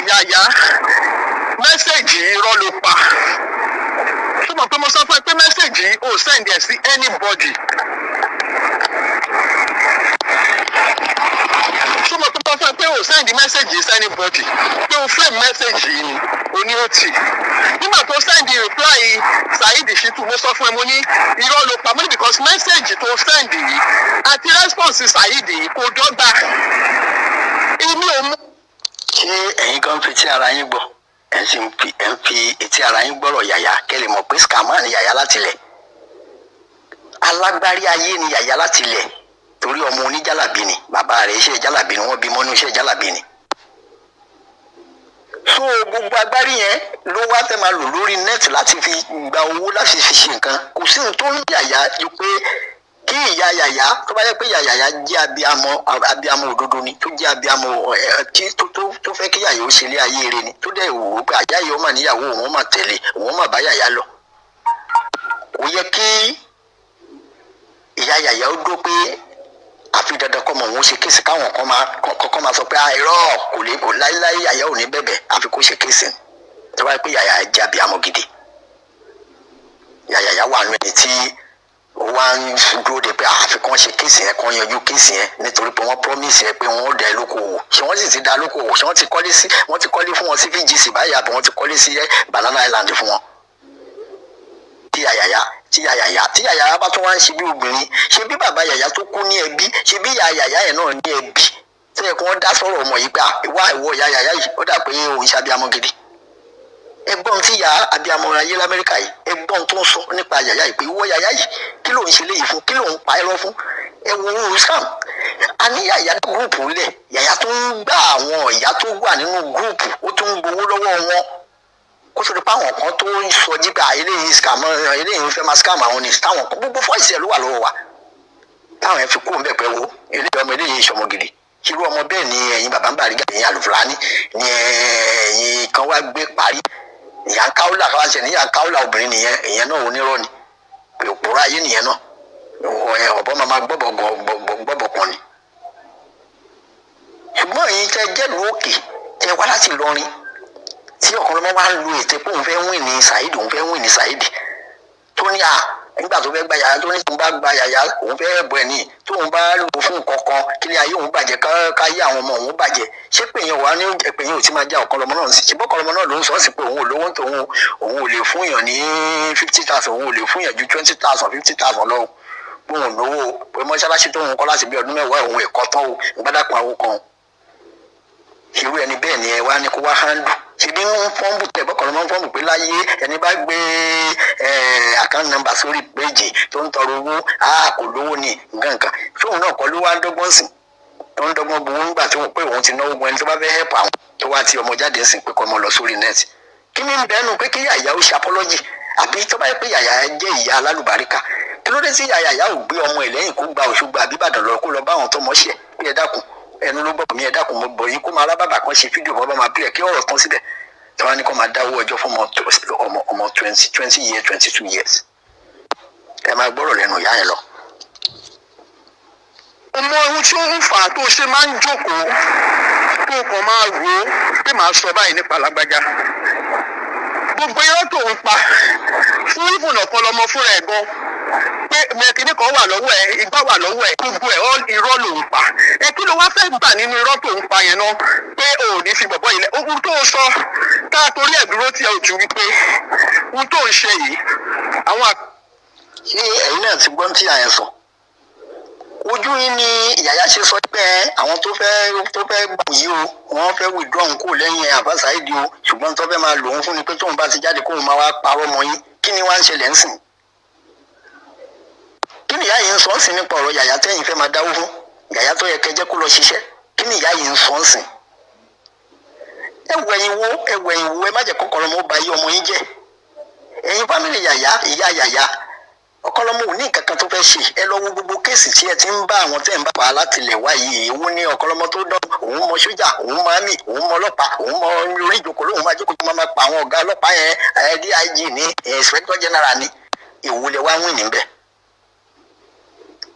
yàyà mẹ́sẹ̀gì irọ́ ló pa ṣùgbọ́n pé mo sọ fún ẹ pé mẹ́sẹ̀gì ò sẹ́ndì ẹ̀ sí anybody ṣùgbọ́n pé mo sọ fún ẹ pé ò sẹ́ndì mẹ́sẹ̀gì sí anybody pé o frame mẹ́sẹ̀gì yìí ni oní ó tì nígbà tó sẹ́ndì reply Saheed Shittu mo sọ fún ẹ mo ní irọ́ ló pa mo ní because mẹ́sẹ̀gì tó sẹ́ndì yìí àti response Saheed yìí kò dọ́gba èmi ò mú. ṣé ẹ̀yin kan fi tí ara yín gbọ́ ẹ̀ sì ń fi etí ara yín gbọ́rọ̀ yàyà kẹ́lẹ̀ mọ̀ pé scammer ni yàyà láti lẹ̀ alágbárí ayé ni yàyà láti lẹ̀ torí ọmọ oníjàlábí ni bàbá rẹ̀ iṣẹ́ jàlábí ni wọ́n bí mọ́nú iṣẹ́ jàlábí ni. so gbogbo agbárí yẹn ló wá fẹ́ máa lò lórí net láti fi gba owó láti fi ṣe nǹkan kò sí ohun tó ń yàyà ju pé kí ìyá yàyà tó bá yẹ pé yàyà jẹ́ abiyamọ òdodo ni tó jẹ́ abiyamọ tó fẹ́ kí yàyà ó ṣe ilé ayé rẹ̀ ni tó dẹ̀ wò ó pé àyà yìí ó mà níyàwó òun mà tẹ̀lé òun mà bá yàyà lọ kò yẹ kí ìyá yàyà ó dó pé àfi dandan kọ́ mọ̀ òun ṣe kéèsì káwọn kọ́kọ́ máa sọ pé irọ́ kò lè kó láíláí yàyà ò ní bẹ̀bẹ̀ àfi kó ṣe kéèsì tó bá yẹ pé yàyà jẹ́ abiyamọ gidi yàyà wà nù ẹni tí ó wá ń dúró de pé àfikún ṣe kéèsì yẹn kan yanjú kéèsì yẹn nítorí pé wọ́n promise yẹn pé wọ́n ó dá lókòwò ṣé wọ́n sì ti dá lókòwò ṣé wọ́n ti kọ́lé fún wọn sí VGC báyìí àbí wọ́n ti kọ́lé sí Banana Island fún wọn. tí yàyà bá tún wá ń ṣe bí obìnrin ṣe bí bàbá yàyà tó kú ní ẹbí ṣe bí yàyà yẹn náà ní ẹbí tí ẹ kí wọ́n dá sọ̀rọ̀ ọmọ yìí pé ìwọ yàyà yìí ó dà pé òun ṣe abiyamọ gidi ẹ̀gbọ́n tí yà abiyamọ ayé l'Amẹ́ríkà yìí ẹ̀gbọ́n tó ń sọ nípa yàyà yìí pé ìwọ yàyà yìí kí ló ń ṣe léyìí fún kí ló ń pa ẹ̀rọ fún ẹ̀wọ̀n òun sàm a ní yàyà gúrùpù lẹ̀ yàyà tó ń gbà àwọn ìyá tó wà nínú gúrùpù ó tún ń gbowó lọ́wọ́ wọn kó sọ pé àwọn kan tó ń sọ jípa eléyìí scam eléyìí ń fẹ́ máa scam àwọn ní táwọn kan gbogbo fọ́ọ̀sì ẹ̀ ló wà lọ́wọ́ wa táwọn ẹ̀ fi kú bẹ́ẹ̀ pẹ́ wo eléyìí ọmọ eléyìí ìṣọmọ gidi irú ọmọ bẹ́ẹ̀ ni ẹ̀yin bàbá ń Bariga ẹ̀yin Alufulani ni ẹ̀yin kan wá gbé parí ìyá káwùlà káwá ṣe níyà káwùlà obìnrin nìyẹn ìyẹn náà onírọ́ ni pé òpòrò ayé nìyẹn náà ọ̀bọ máa gbọ́bọ̀ kan ni. ṣùgbọ́n èyí tẹ́ jẹ́lu òkè tẹ́ wá láti Ìlọrin tí ọ̀kan lọ́mọ wá lu ètè pé òun fẹ́ wìn ní Saheed tó ní nígbà tó fẹ́ gba yàyà tó ní tóun bá gba yàyà òun fẹ́ bọ̀ ẹ̀ ní tóun bá lò fún kankan kí ni ayé òun bàjẹ́ káyé àwọn ọmọ òun bàjẹ́ ṣé pé èèyàn wà ní pé èèyàn ò ti máa já ọ̀kan lọ́mọ náà sí ṣùgbọ́n ọ̀kan lọ́mọ náà ló ń sọ sí pé òun ò lówó tóun òun ò lè fún èèyàn ní 50,000 òun ò lè fún èèyàn ju 20,000 50,000 lọ pé òun lówó pé mọ́ṣáláṣí tóun kọ́ láti bí ọdún mẹ́wàá òun ẹ̀kọ́ tán o gbádàpọ̀ àwọn kan irú ẹni bẹ́ẹ̀ ni ẹ wá ní kó wá handle ṣebí ń fọ́nbù tẹ̀ bọ́kàn ló máa ń fọ́nbù pé láyé ẹni bá gbé account number sórí péjì tó ń tọrọ owó kò lówó ní nǹkan fóun náà kọ́ ló wá ń dọ́gbọ́n sìn tó ń dọ́gbọ́n bu owó ńgbà tó ń pè òun ti náwó gbọ́n ẹni tó bá fẹ́ help àwọn tó wá ti ọmọ jáde sìn pé kọ́ ọmọ lọ sórí net kí ni bẹ́ẹ̀nu pé kí yàyà ó ṣe apology àbí tó bá yẹ pé yàyà jẹ́ ìyá alálùbáríkà kí ló dé sí yàyà ò gbé ọmọ ẹ̀ lẹ́yìn kó gba Òṣogbo àbíbàdàn lọ kó lọ bá àwọn tó mọ̀ ṣe bí ẹ dákun ẹnu ló gbọ́ mi ẹ dákun mo bọ̀ yín kó máa lábàbà kan ṣe fídíò bọ́ bá máa bílẹ̀ kí ọ̀rọ̀ tán síbẹ̀ tí wọ́n ní kó máa dáwọ́ ọjọ́ fún ọmọ 20 years 22 years ẹ máa gbọ́rọ̀ lẹ́nu ìyá yẹn lọ. ọmọ ohun tí ó ń fà á tó ṣe máa ń jókòó tó kàn máa rò ó pé màá sọ báyìí nípa lágbájá gbogbo irọ́ tó ń pa fún ìfúnà kan lọmọ fúnra ẹ̀ gan pé mẹkìnní kan wà lọ́wọ́ ẹ̀ igbá wà lọ́wọ́ ẹ̀ gbogbo ẹ̀ irọ́ ló ń pa ẹ kí ló wá fẹ́ gbà nínú irọ́ tó ń pa yẹn náà pé o ò ní fi bọ̀bọ̀ ilẹ̀ ohun tó sọ tá a torí ẹ̀ dúró tí ẹ ò ju wípé ohun tó ń ṣe yìí àwọn. ṣé ẹ̀yin náà ti gbọ́n tí àyẹ̀ sọ ojú yín ni Yàyà ṣe sọ pé àwọn tó fẹ́ gbà yìí o wọ́n fẹ́ withdraw kó lẹ́yìn Àbá Saheed o ṣùgbọ́n tó fẹ́ máa lò ó fún ni pé tóun bá ti jáde kóun máa wá parọ́ mọ́ yín kí ni wá ń ṣẹlẹ̀ ń sìn kí ni ìyá yìí ń sọ ń sìn nípa ọ̀rọ̀ Yàyà tẹ́yìn fẹ́ máa dáwó fún Yàyà tó yẹ kẹjẹ́ kó lọ ṣiṣẹ́ kí ni ìyá yìí ń sọ ń sìn ẹwẹ̀yìn wo ẹ má jẹ́ kọ́kọ́rọ́ mọ́ ba yí ọmọ yín jẹ́ ẹ̀yin fámìlì Yàyà ìyá Yàyà Ọ̀kọ́lọ́mọ ò ní nǹkan kan tó fẹ́ ṣe ẹ lọ wo gbogbo kéèsì tí ẹ ti ń bá àwọn tẹ́ ń bá pa látìlẹ̀ wá yìí èwo ní Ọ̀kọ́lọ́mọ tó dán òun mọ sójà òun mọ àmì òun mọ ọlọ́pàá òun mọ orí ìjókòó lóun máa jókòó tó máa pa àwọn ọ̀gá ọlọ́pàá yẹn DIG ní inspector general ní èwo lẹ wá wìn níbẹ̀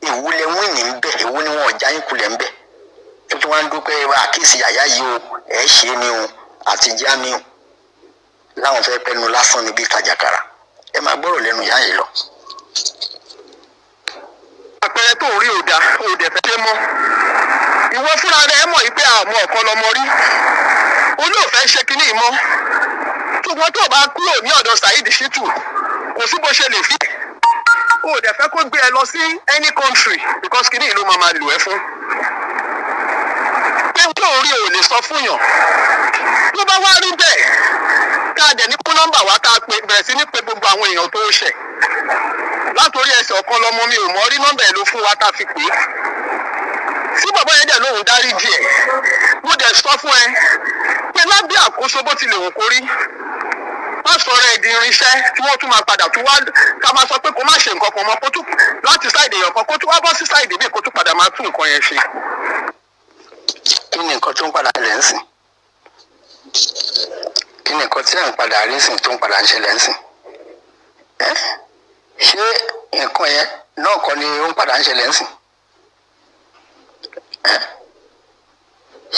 èwo lẹ wìn níbẹ̀ èwo ni wọn ọ̀já yín kulẹ̀ níbẹ̀ tó tún wá ń dúpẹ́ àkíyèsí Yàyà yìí o ẹ̀ ṣe ni o àti jámi o láwọn fẹ́ pẹ́nu lásán níbi ìtajà-kara ẹ máa gbọ́rọ̀ lẹ́nu ìyá yìí lọ. àpẹẹrẹ tó rí òdẹ fẹ́ mọ́ ìwọ fúnra rẹ mọ̀ yìí pé àmọ́ Ọ̀kọ́lọ́mọ rí olóòfẹ́ ṣe kínní mọ́ ṣùgbọ́n tó bá kúrò ní ọ̀dọ̀ Saheed Shittu kò sí bó ṣe lè fi òdẹ fẹ́ kó gbé ẹ lọ sí any country because kínní ìlú máa lò ẹ fún pé tó rí ò lè sọ fún yàn tó bá wá rí bẹ́ẹ̀ ká dẹ̀ ní kú nọ́mbà wá ká bẹ̀rẹ̀ sí ní pé gbogbo àwọn èèyàn tó ṣẹ̀ látòrí ẹsẹ̀ Ọ̀kọ́lọ́mọ mi ò mọ̀ rí nọ́mbà ẹ̀ ló fún wa tá a fi pè é sí bàbá yẹn dẹ̀ lóhùn dáríjì ẹ̀ mo dẹ̀ sọ fún ẹ pé lábẹ́ àkóso bó tilẹ̀ wù kó rí má sọ̀rọ̀ ẹ̀ di irinṣẹ́ tí wọ́n tún máa padà tún wá ká máa sọ pé kó má ṣe nǹkan kan mọ́ kó tún láti sáìdì èèyàn kan kó tún wá bọ́ sí sáìdì bíi kó tún padà máa tún nǹkan yẹn ṣe. kí ni nǹkan tó ń padà lẹ́ ń sìn kí ni nǹkan tí à ń padà rí sìn tó ń padà ń ṣẹlẹ̀ ń sìn ṣé nǹkan yẹn náà kọ́ ni ó ń padà ń ṣẹlẹ̀ ń sìn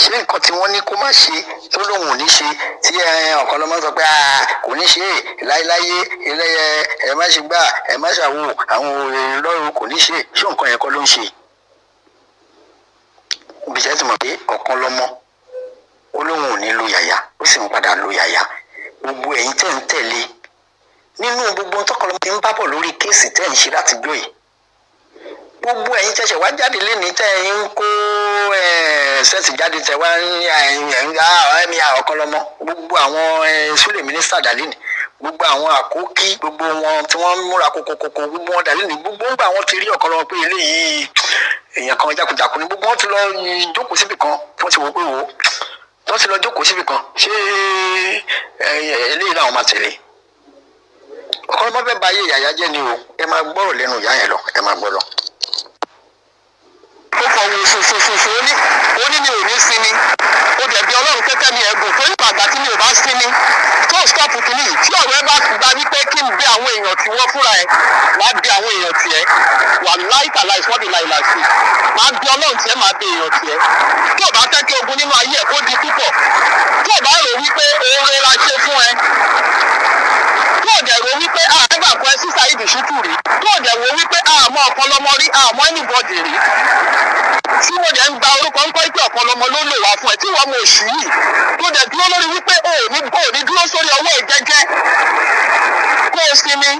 ṣé nǹkan tí wọ́n ní kó má ṣe tó lóun ò ní ṣe tí Ọ̀kọ́lọ́mọ sọ pé kò ní ṣe láéláyé ẹlẹ́yẹ ẹ má ṣe gbà ẹ má ṣàwò àwọn òrèrè lọ́rùn kò ní ṣe ṣé nǹkan yẹn kọ́ ló ń ṣe ibi tẹ́ ti mọ̀ pé Ọ̀kọ́lọ́mọ ó lóun ò ní lo Yàyà ó sì ń padà lo Yàyà gbogbo ẹ̀yin tẹ́ ń tẹ̀lé nínú gbogbo tọ́kọ̀lọ́mọ ti ń bá bọ̀ lórí kéèsì tẹ́ ń ṣe láti gbọ́ yìí gbogbo ẹ̀yin tẹ̀sẹ̀ wá jáde lénìí tẹ́ ń kó sẹ́ẹ̀tì jáde tẹ́ wá ẹ̀mí Ọ̀kọ́lọ́mọ gbogbo àwọn Sule mínísítà dàlẹ́nì gbogbo àwọn àkókí gbogbo wọn tí wọ́n múra kókókókó gbogbo wọn dàlẹ́nì gbogbo ń gbà wọ́n ti rí Ọ̀kọ́lọ́mọ pé eléyìí èèyàn kan jákujàku ni gbogbo wọn ti lọ jókòó síbì kan wọ́n ti wò pé wò wọ́n ti lọ jókòó síbì kan ṣé eléyìí làwọn máa tẹ̀lé Ọ̀kọ́lọ́mọ fẹ́ bà ayé Yàyà jẹ́ ni o ẹ máa gbọ́rọ̀ lẹ́nu ìyá yẹn lọ ẹ máa gbọ́ lọ. ó kọ wo ṣoṣoṣoṣo ó ní mi ò ní sinmi ó dẹ̀ bí Ọlọ́run kẹ́kẹ́ mi ẹ̀gùn tó nípa àgbà tí mi ò bá sinmi tó stop kìíní tí ọ̀rọ̀ ẹ bá gba wípé kí n bẹ àwọn èèyàn tí wọ́n fúnra ẹ̀ wá bẹ àwọn èèyàn tiẹ̀ wà láìka láì sọ́ọ̀dì láìláṣì máa bẹ Ọlọ́run tiẹ̀ máa bẹ èèyàn tiẹ̀ tó o bá fẹ́ kí ogun nínú ayé ẹ̀ kó di púpọ̀ tó o bá rò wípé oore la ṣe fún ẹ tó o dẹ̀ rò wípé àgbà kọ ẹ sí Saheed Shittu rí tó o dẹ̀ rò wípé àmọ́ Ọ̀kọ́lọ́mọ rí àmọ́ anybody rí tí mo dẹ̀ ń gba orúkọ ń kọ́ pé Ọ̀kọ́lọ́mọ ló lò wá fún ẹ tí wọ́n mọ oṣù yìí tó dẹ̀ dúró lórí wípé o ò ní dúró sórí ọwọ́ ìjẹ́jẹ́ kó o sinmi.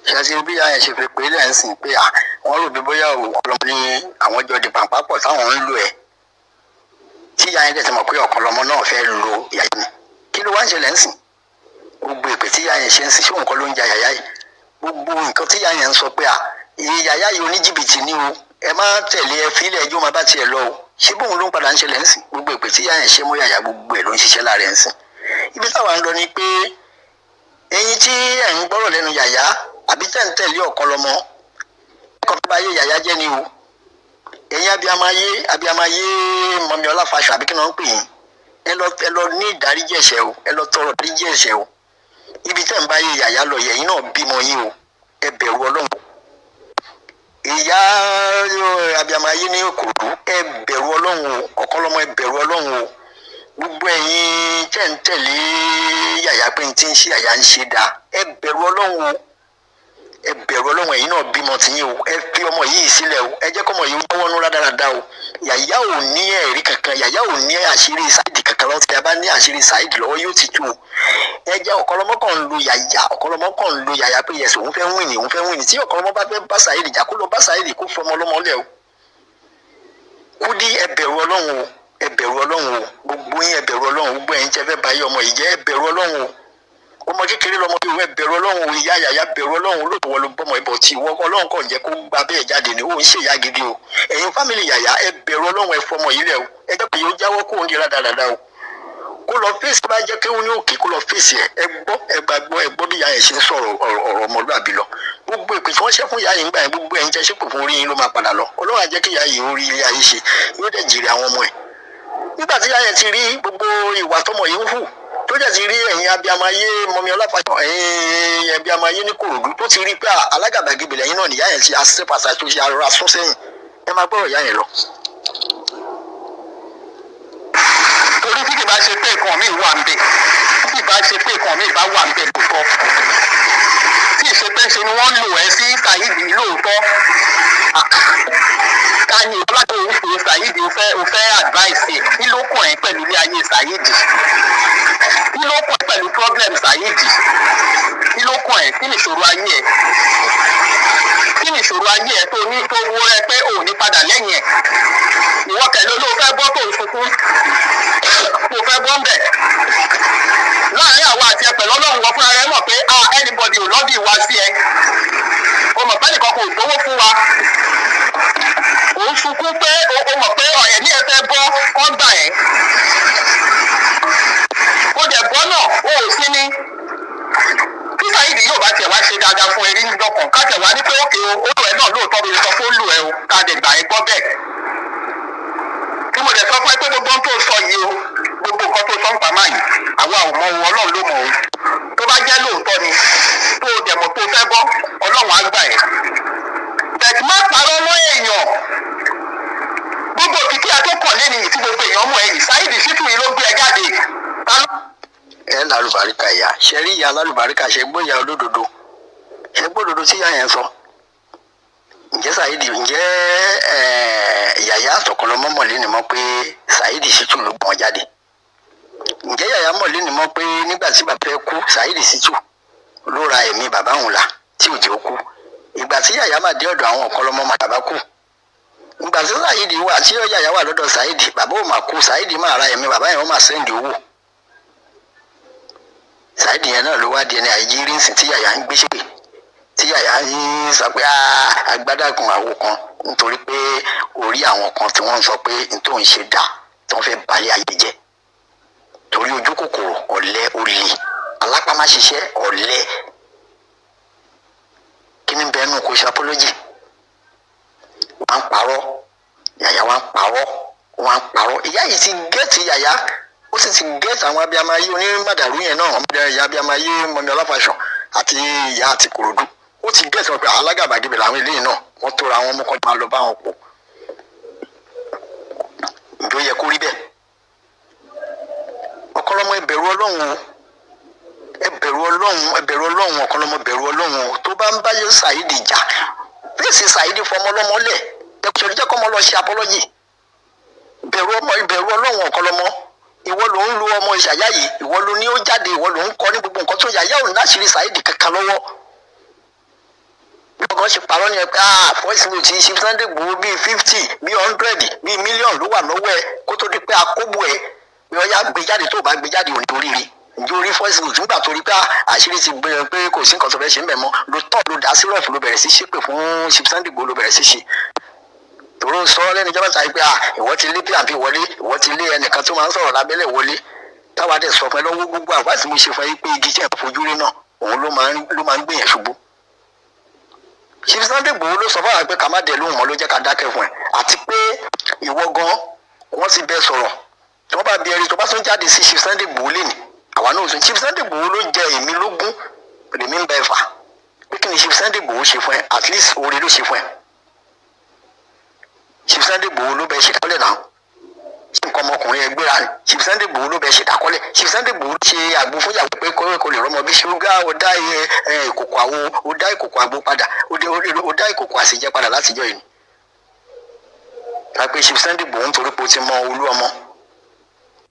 ṣáṣí bí àyẹ̀ ṣe fi pé lẹ́yìn sìn pé wọ́n rò bí bóyá Ọ̀kọ́lọ́mọ ní àwọn jọ di pàǹpá pọ̀ táwọn ń lò ẹ̀ tí ìyá yẹn dẹ̀ ti mọ̀ pé Ọ̀kọ́lọ́mọ náà fẹ́ lo Yàyà ni kí ló wá ń ṣẹlẹ̀ ń sìn gbogbo ìpè tí ìyá yẹn ṣe ń sìn ṣé òun kọ́ ló ń ja Yàyà yìí gbogbo nǹkan tí ìyá yẹn ń sọ pé iye Yàyà yìí oníjìbìtì ni o ẹ má tẹ̀lé ẹ fílẹ̀ ẹjọ́ máa bá tiẹ̀ lọ o ṣé bóun ló ń padà ń ṣẹlẹ̀ ń sìn gbogbo ìpè tí ìyá yẹn ṣe mú Yàyà gbogbo ẹ̀ ló ń ṣiṣẹ́ láàrin ń sìn ibi táwa ń lọ ni pé ẹ̀yin tí ẹ̀ ń gbọ́rọ̀ lẹ́nu Yàyà àbí tẹ̀ ń tẹ̀lé Ọ̀kọ́lọ́mọ ẹ̀kọ́ tó bá yé Yàyà jẹ́ ni o ẹ̀yin abiamayé mọ̀mí ọláfàṣọ àbí kí ni wọ́n ń pè yín ẹ lọ ní ìdáríjì ẹ̀ṣẹ̀ o ẹ lọ tọrọ ìdáríjì ẹ̀ṣẹ̀ o ibi tẹ́ ń bá yé Yàyà lọ yẹ̀yìn náà bímọ yín o ẹ bẹ̀rù Ọlọ́run ìyá abiamayé ní Ìkòròdú ẹ bẹ̀rù Ọlọ́run o Ọ̀kọ́lọ́mọ ẹ bẹ̀rù Ọlọ́run o gbogbo ẹ̀yin tẹ́ ń tẹ̀lé Yàyà pé ní tí ń ṣe Yàyà ń ṣe dáa ẹ bẹ̀rù Ọlọ́run o ẹ bẹ̀rù Ọlọ́run, ẹ̀yin náà bímọ tiyín o, ẹ fi ọmọ yìí sílẹ̀ o, ẹ jẹ́ kọ́mọ yìí jáwọ́ nú rádaràda o. Yàyà ò ní ẹ̀rí kankan, Yàyà ò ní àṣírí Saheed kankan lọ́wọ́, tí a bá ní àṣírí Saheed lọ́wọ́ yóò ti tú o. Ẹ jẹ́ Ọ̀kọ́lọ́mọ kan ń lo Yàyà, Ọ̀kọ́lọ́mọ kan ń lo Yàyà pé yẹsẹ̀ òun fẹ́ wìnì, òun fẹ́ wìnì. Tí Ọ̀kọ́lọ́mọ bá fẹ́ bá Saheed jà kó lọ bá Saheed kó fọmọ ọlọ́mọ lẹ̀ o. Kúdí ẹ bẹ̀rù Ọlọ́run o, ẹ bẹ̀rù Ọlọ́run o, gbogbo yín ẹ bẹ̀rù Ọlọ́run, gbogbo ẹ̀yin tẹ́ fẹ́ bá yí ọmọ yìí jẹ́ ẹ bẹ̀rù Ọlọ́run o. Ọmọ kékeré lọmọ bí ẹ bẹ̀rù Ọlọ́run o, ìyá Yàyà bẹ̀rù Ọlọ́run ló wọ ló bọ́mọ ìbọ̀ tí ìwọ Ọlọ́run kàn jẹ́ kó gba bẹ́ẹ̀ jáde ni ó ń ṣe ìyá gidi o. Ẹ̀yin fámìlì Yàyà ẹ bẹ̀rù Ọlọ́run, ẹ fọmọ yìí lẹ̀ o, ẹ jẹ́ pé yóò jáwọ́ kó ń dira dáadáa o. Kó lọ fèsì bá jẹ́ kéwú ní òkè kó lọ fèsì ẹ gbọ́ ẹ gbàgbọ́ ẹ gbọ́ bí ìyá yẹn ṣe ń sọ̀rọ̀ ọ̀rọ̀ ọmọlúàbí lọ. Gbogbo ìpè tí wọ́n ṣẹ́ fún ìyá yìí ń gbà yẹn, gbogbo ẹ̀yin jẹ́ ṣépè fún orí yín ló máa padà lọ. Ọlọ́run á jẹ́ kí ìyá yìí orí ilé ayé ṣe, yóò dẹ̀ jèrè àwọn ọmọ ẹ̀. Nígbà tí ìyá yẹn ti rí gbogbo ìwà tọmọ yìí ń hù, tó jẹ́ ti rí ẹ̀yin abiyamọ ayé Mọ́mì Ọláfàṣọ, ẹ̀yin abiyamọ ayé ní Kòròdú, tó ti rí pé alágàbàgebè lẹ́yìn náà nìyá yẹn ti àṣepàṣà tó ṣe arọra sún sẹ́yìn. Ẹ máa gbọ́rọ̀ ìyá yẹn lọ. Torí tí kì bá ṣe pé nǹkan mi wà ń bẹ̀, tí ìbá ṣe pé nǹkan mi bá wà ń bẹ̀ lóòótọ́, tí ìṣe pé ṣe ni wọ́n lò ẹ́ sí Saheed lóòótọ́, ká ní ìwọ́lájú òun pé Saheed ó fẹ́ advice ẹ̀, kí ló kàn ẹ́ pẹ̀lú ilé ayé Saheed? Kí ló kàn ẹ́ pẹ̀lú problem Saheed? Kí ló kàn ẹ́? Kí ni ìṣòro ayé ẹ̀? Kí ni ìṣòro ayé ẹ̀ tó ní tó wó rẹ pé ò ní padà lẹ́yìn ẹ̀? Ìwọ kẹ̀lé ló fẹ́ bọ́ tó sunkún, tó fẹ́ bọ́ ń bẹ̀. Láàárín àwa àti ẹ̀pẹ̀ lọ́lọ́run wọ fúnra rẹ̀ mọ̀ pé anybody ò lọ́bì wá sí ẹ. O mọ̀ pé nìkan kò gbowó fún wa. Ò ń sunkún pé o mọ̀ pé ẹ̀mí ẹ fẹ́ bọ́ kọ́ gbà ẹ́. Ó dẹ̀ bọ́ náà, o ò sí ní. Tí Saheed yóò bá tiẹ̀ wá ṣe dáadáa fún erí lọ́kàn, ká tẹ̀ wá ní pé òkè o, ó lù ẹ́ náà lóòótọ́ bí o sọ fún ó lù ẹ́ o, ká dẹ̀ gbà ẹ́ gbọ́ bẹ́ẹ̀. Tí mo dẹ̀ sọ fún ẹ pé gbogbo ohun tó sọ yìí o, gbogbo nǹkan tó sọ ń pamọ́ yìí, àwa ò mọ ohun Ọlọ́run ló mọ̀ o. Tó bá jẹ́ lóòótọ́ ni, tó o dẹ̀ mọ̀ tó fẹ́ bọ́, Ọlọ́run á gbà ẹ́. Bẹ̀tì má parọ́ mọ́ èèyàn. Gbogbo òkìkí àtọ́kọ̀ lẹ́nu yìí tí gbogbo èèyàn mọ̀ ẹ̀yìn, Saheed Shittu yìí ló gbé ẹ jáde. Ẹ lálùbáríkà ìyá, ṣe rí ìyá lálùbáríkà, ṣe gbọ́ ìyá olódodo, ṣe gbọ́ òdodo tí ìyá yẹn sọ. Ǹjẹ́ Saheed, ǹjẹ́ Yàyà Ọ̀kọ́lọ́mọ mọ̀lẹ́ ni mọ̀ pé Saheed Shittu ló gbọ́n jáde? Ǹjẹ́ Yàyà mọ̀lẹ́ ni mọ̀ pé nígbà tí bàbá ẹ kú, Saheed Shittu ló ra ẹ̀mí bàbá òun là tí ò jẹ́ ó kú? Ìgbà tí Yàyà máa dé ọ̀dọ̀ àwọn Ọ̀kọ́lọ́mọ máa bàbá kú. Ìgbà tí Saheed wà tí Yàyà wà lọ́dọ̀ Saheed, bàbá ò máa kú, Saheed máa ra ẹ̀mí bàbá yẹn, ó máa sẹ́ndì owó. Saheed yẹn náà ló wá di ẹni àìjírí ńsìn tí Yàyà ń gbé ṣépè, tí Yàyà ń sọ pé agbádàgùn àwo kan nítorí pé orí àwọn kan tí wọ́n ń sọ pé n tó ń ṣe dà tí wọ́n fẹ́ balẹ̀ ayé jẹ́, torí ojú kòkòrò, ọ̀lẹ, olè, alápámáṣiṣẹ́, ọ̀lẹ. Kí ni bẹ́ẹ̀ nù kó ṣe apology? Wọ́n ń parọ́, Yàyà wọ́n ń parọ́, wọ́n ń parọ́. Ìyá yìí ti gẹ́ẹ̀tì Yàyà, ó sì ti gẹ́ẹ̀tì àwọn abiyamọ ayé onímọ̀dàrú yẹn náà, ìyá abiyamọ ayé Mọ́mì Ọláfàṣọ àti ìyá àti Kòròdú. Ó ti gẹ́ẹ̀tì wọn pé alágàbàgebè làwọn eléyìí náà, wọ́n tóra àwọn ọmọ kan máa lọ bá wọn pọ̀. Ǹjọ́ yẹ kó rí bẹ́ẹ̀? Ọ̀kọ́lọ́mọ ẹ bẹ̀rù Ọlọ́run o, ẹ bẹ̀rù Ọlọ́run, ẹ bẹ̀rù Ọlọ́run, Ọ̀kọ́lọ́mọ bẹ̀rù Ọlọ́run o. Tó bá ń bá yóò Saheed jà, fèsì Saheed fọmọ ọlọ́mọ lẹ̀, ẹ kò jẹ́ kọ́mọ lọ ṣe apology. Bẹ̀rù Ọlọ́run Ọ̀kọ́lọ́mọ. Ìwọ ló ń lu ọmọ Yàyà yìí, ìwọ ló ní ó jáde, ìwọ ló ń kọ́ ní gbogbo nǹkan tó Yàyà ò ní láṣìírí Saheed kankan lọ́wọ́. Bí ọkàn ṣe parọ́ ni ẹ pé voice note ti ṣe Sunday Igboho bíi 50, bíi 100, bíi mílíọ̀nù ló wà lọ́wọ́ ẹ kó tó di pé akóbò ẹ bí ọyá gbé jáde, tó bá gbé jáde ò ní oríire. Ǹjẹ́ orí voice note nígbà tó rí pé àṣírí ti gbé pé kò sí nǹkan tó fẹ́ ṣe ń bẹ̀ mọ́, ló tọ̀ ló dá sí rọ̀fù, ló bẹ̀rẹ̀ sí ṣépè fún Sunday Igboho, ló bẹ̀rẹ̀ sí ṣe. Tòró sọ lẹ́nu ìjọba sáré pé ìwọ ti lé PNP wọlé, ìwọ ti lé ẹnìkan tó máa ń sọ̀rọ̀ lábẹ́lẹ̀ wọlé. Táwa dẹ̀ sọ pé lọ́wọ́ gbogbo àwa tí mo ṣe fún ẹ pé igi jẹ́ ìfojú rí náà, òun ló máa ń gbìyànjú ṣubú. Chief Sunday Igboho ló sọ fún àwọn pé ká má dẹ̀ lóhùn mọ́, ló jẹ́ ká dákẹ́ fún ẹ. Àti pé ìwọ gan wọ́n ti bẹ sọ̀rọ̀, tí wọ́n bá bí ẹrí tó bá tún jáde sí Chief Sunday Igboho lẹ́nu, àwa náà sọ Chief Sunday Igboho ló jẹ èmi lógún, èmi ń bẹ fà pé kí ni Chief Sunday Igboho ṣe fún ẹ, at least oore ló ṣe fún ẹ. Chief Sunday Igboho ló bẹ ṣe kọ́lẹ̀ náà. ṣé nǹkan ọmọkùnrin ẹ gbéra ni Chief Sunday Igboho ló bẹ ṣe dákọ́lẹ̀ Chief Sunday Igboho ṣe àgbo fún ìyàwó pé kò lè rọmọ bí ṣúgà ó dá ìkòkò àwo ó dá ìkòkò àgbo padà ó dá ìkòkò àṣejẹ padà látijọ́ yìí pé Chief Sunday Igboho nítorí pé ó ti mọ Olúọmọ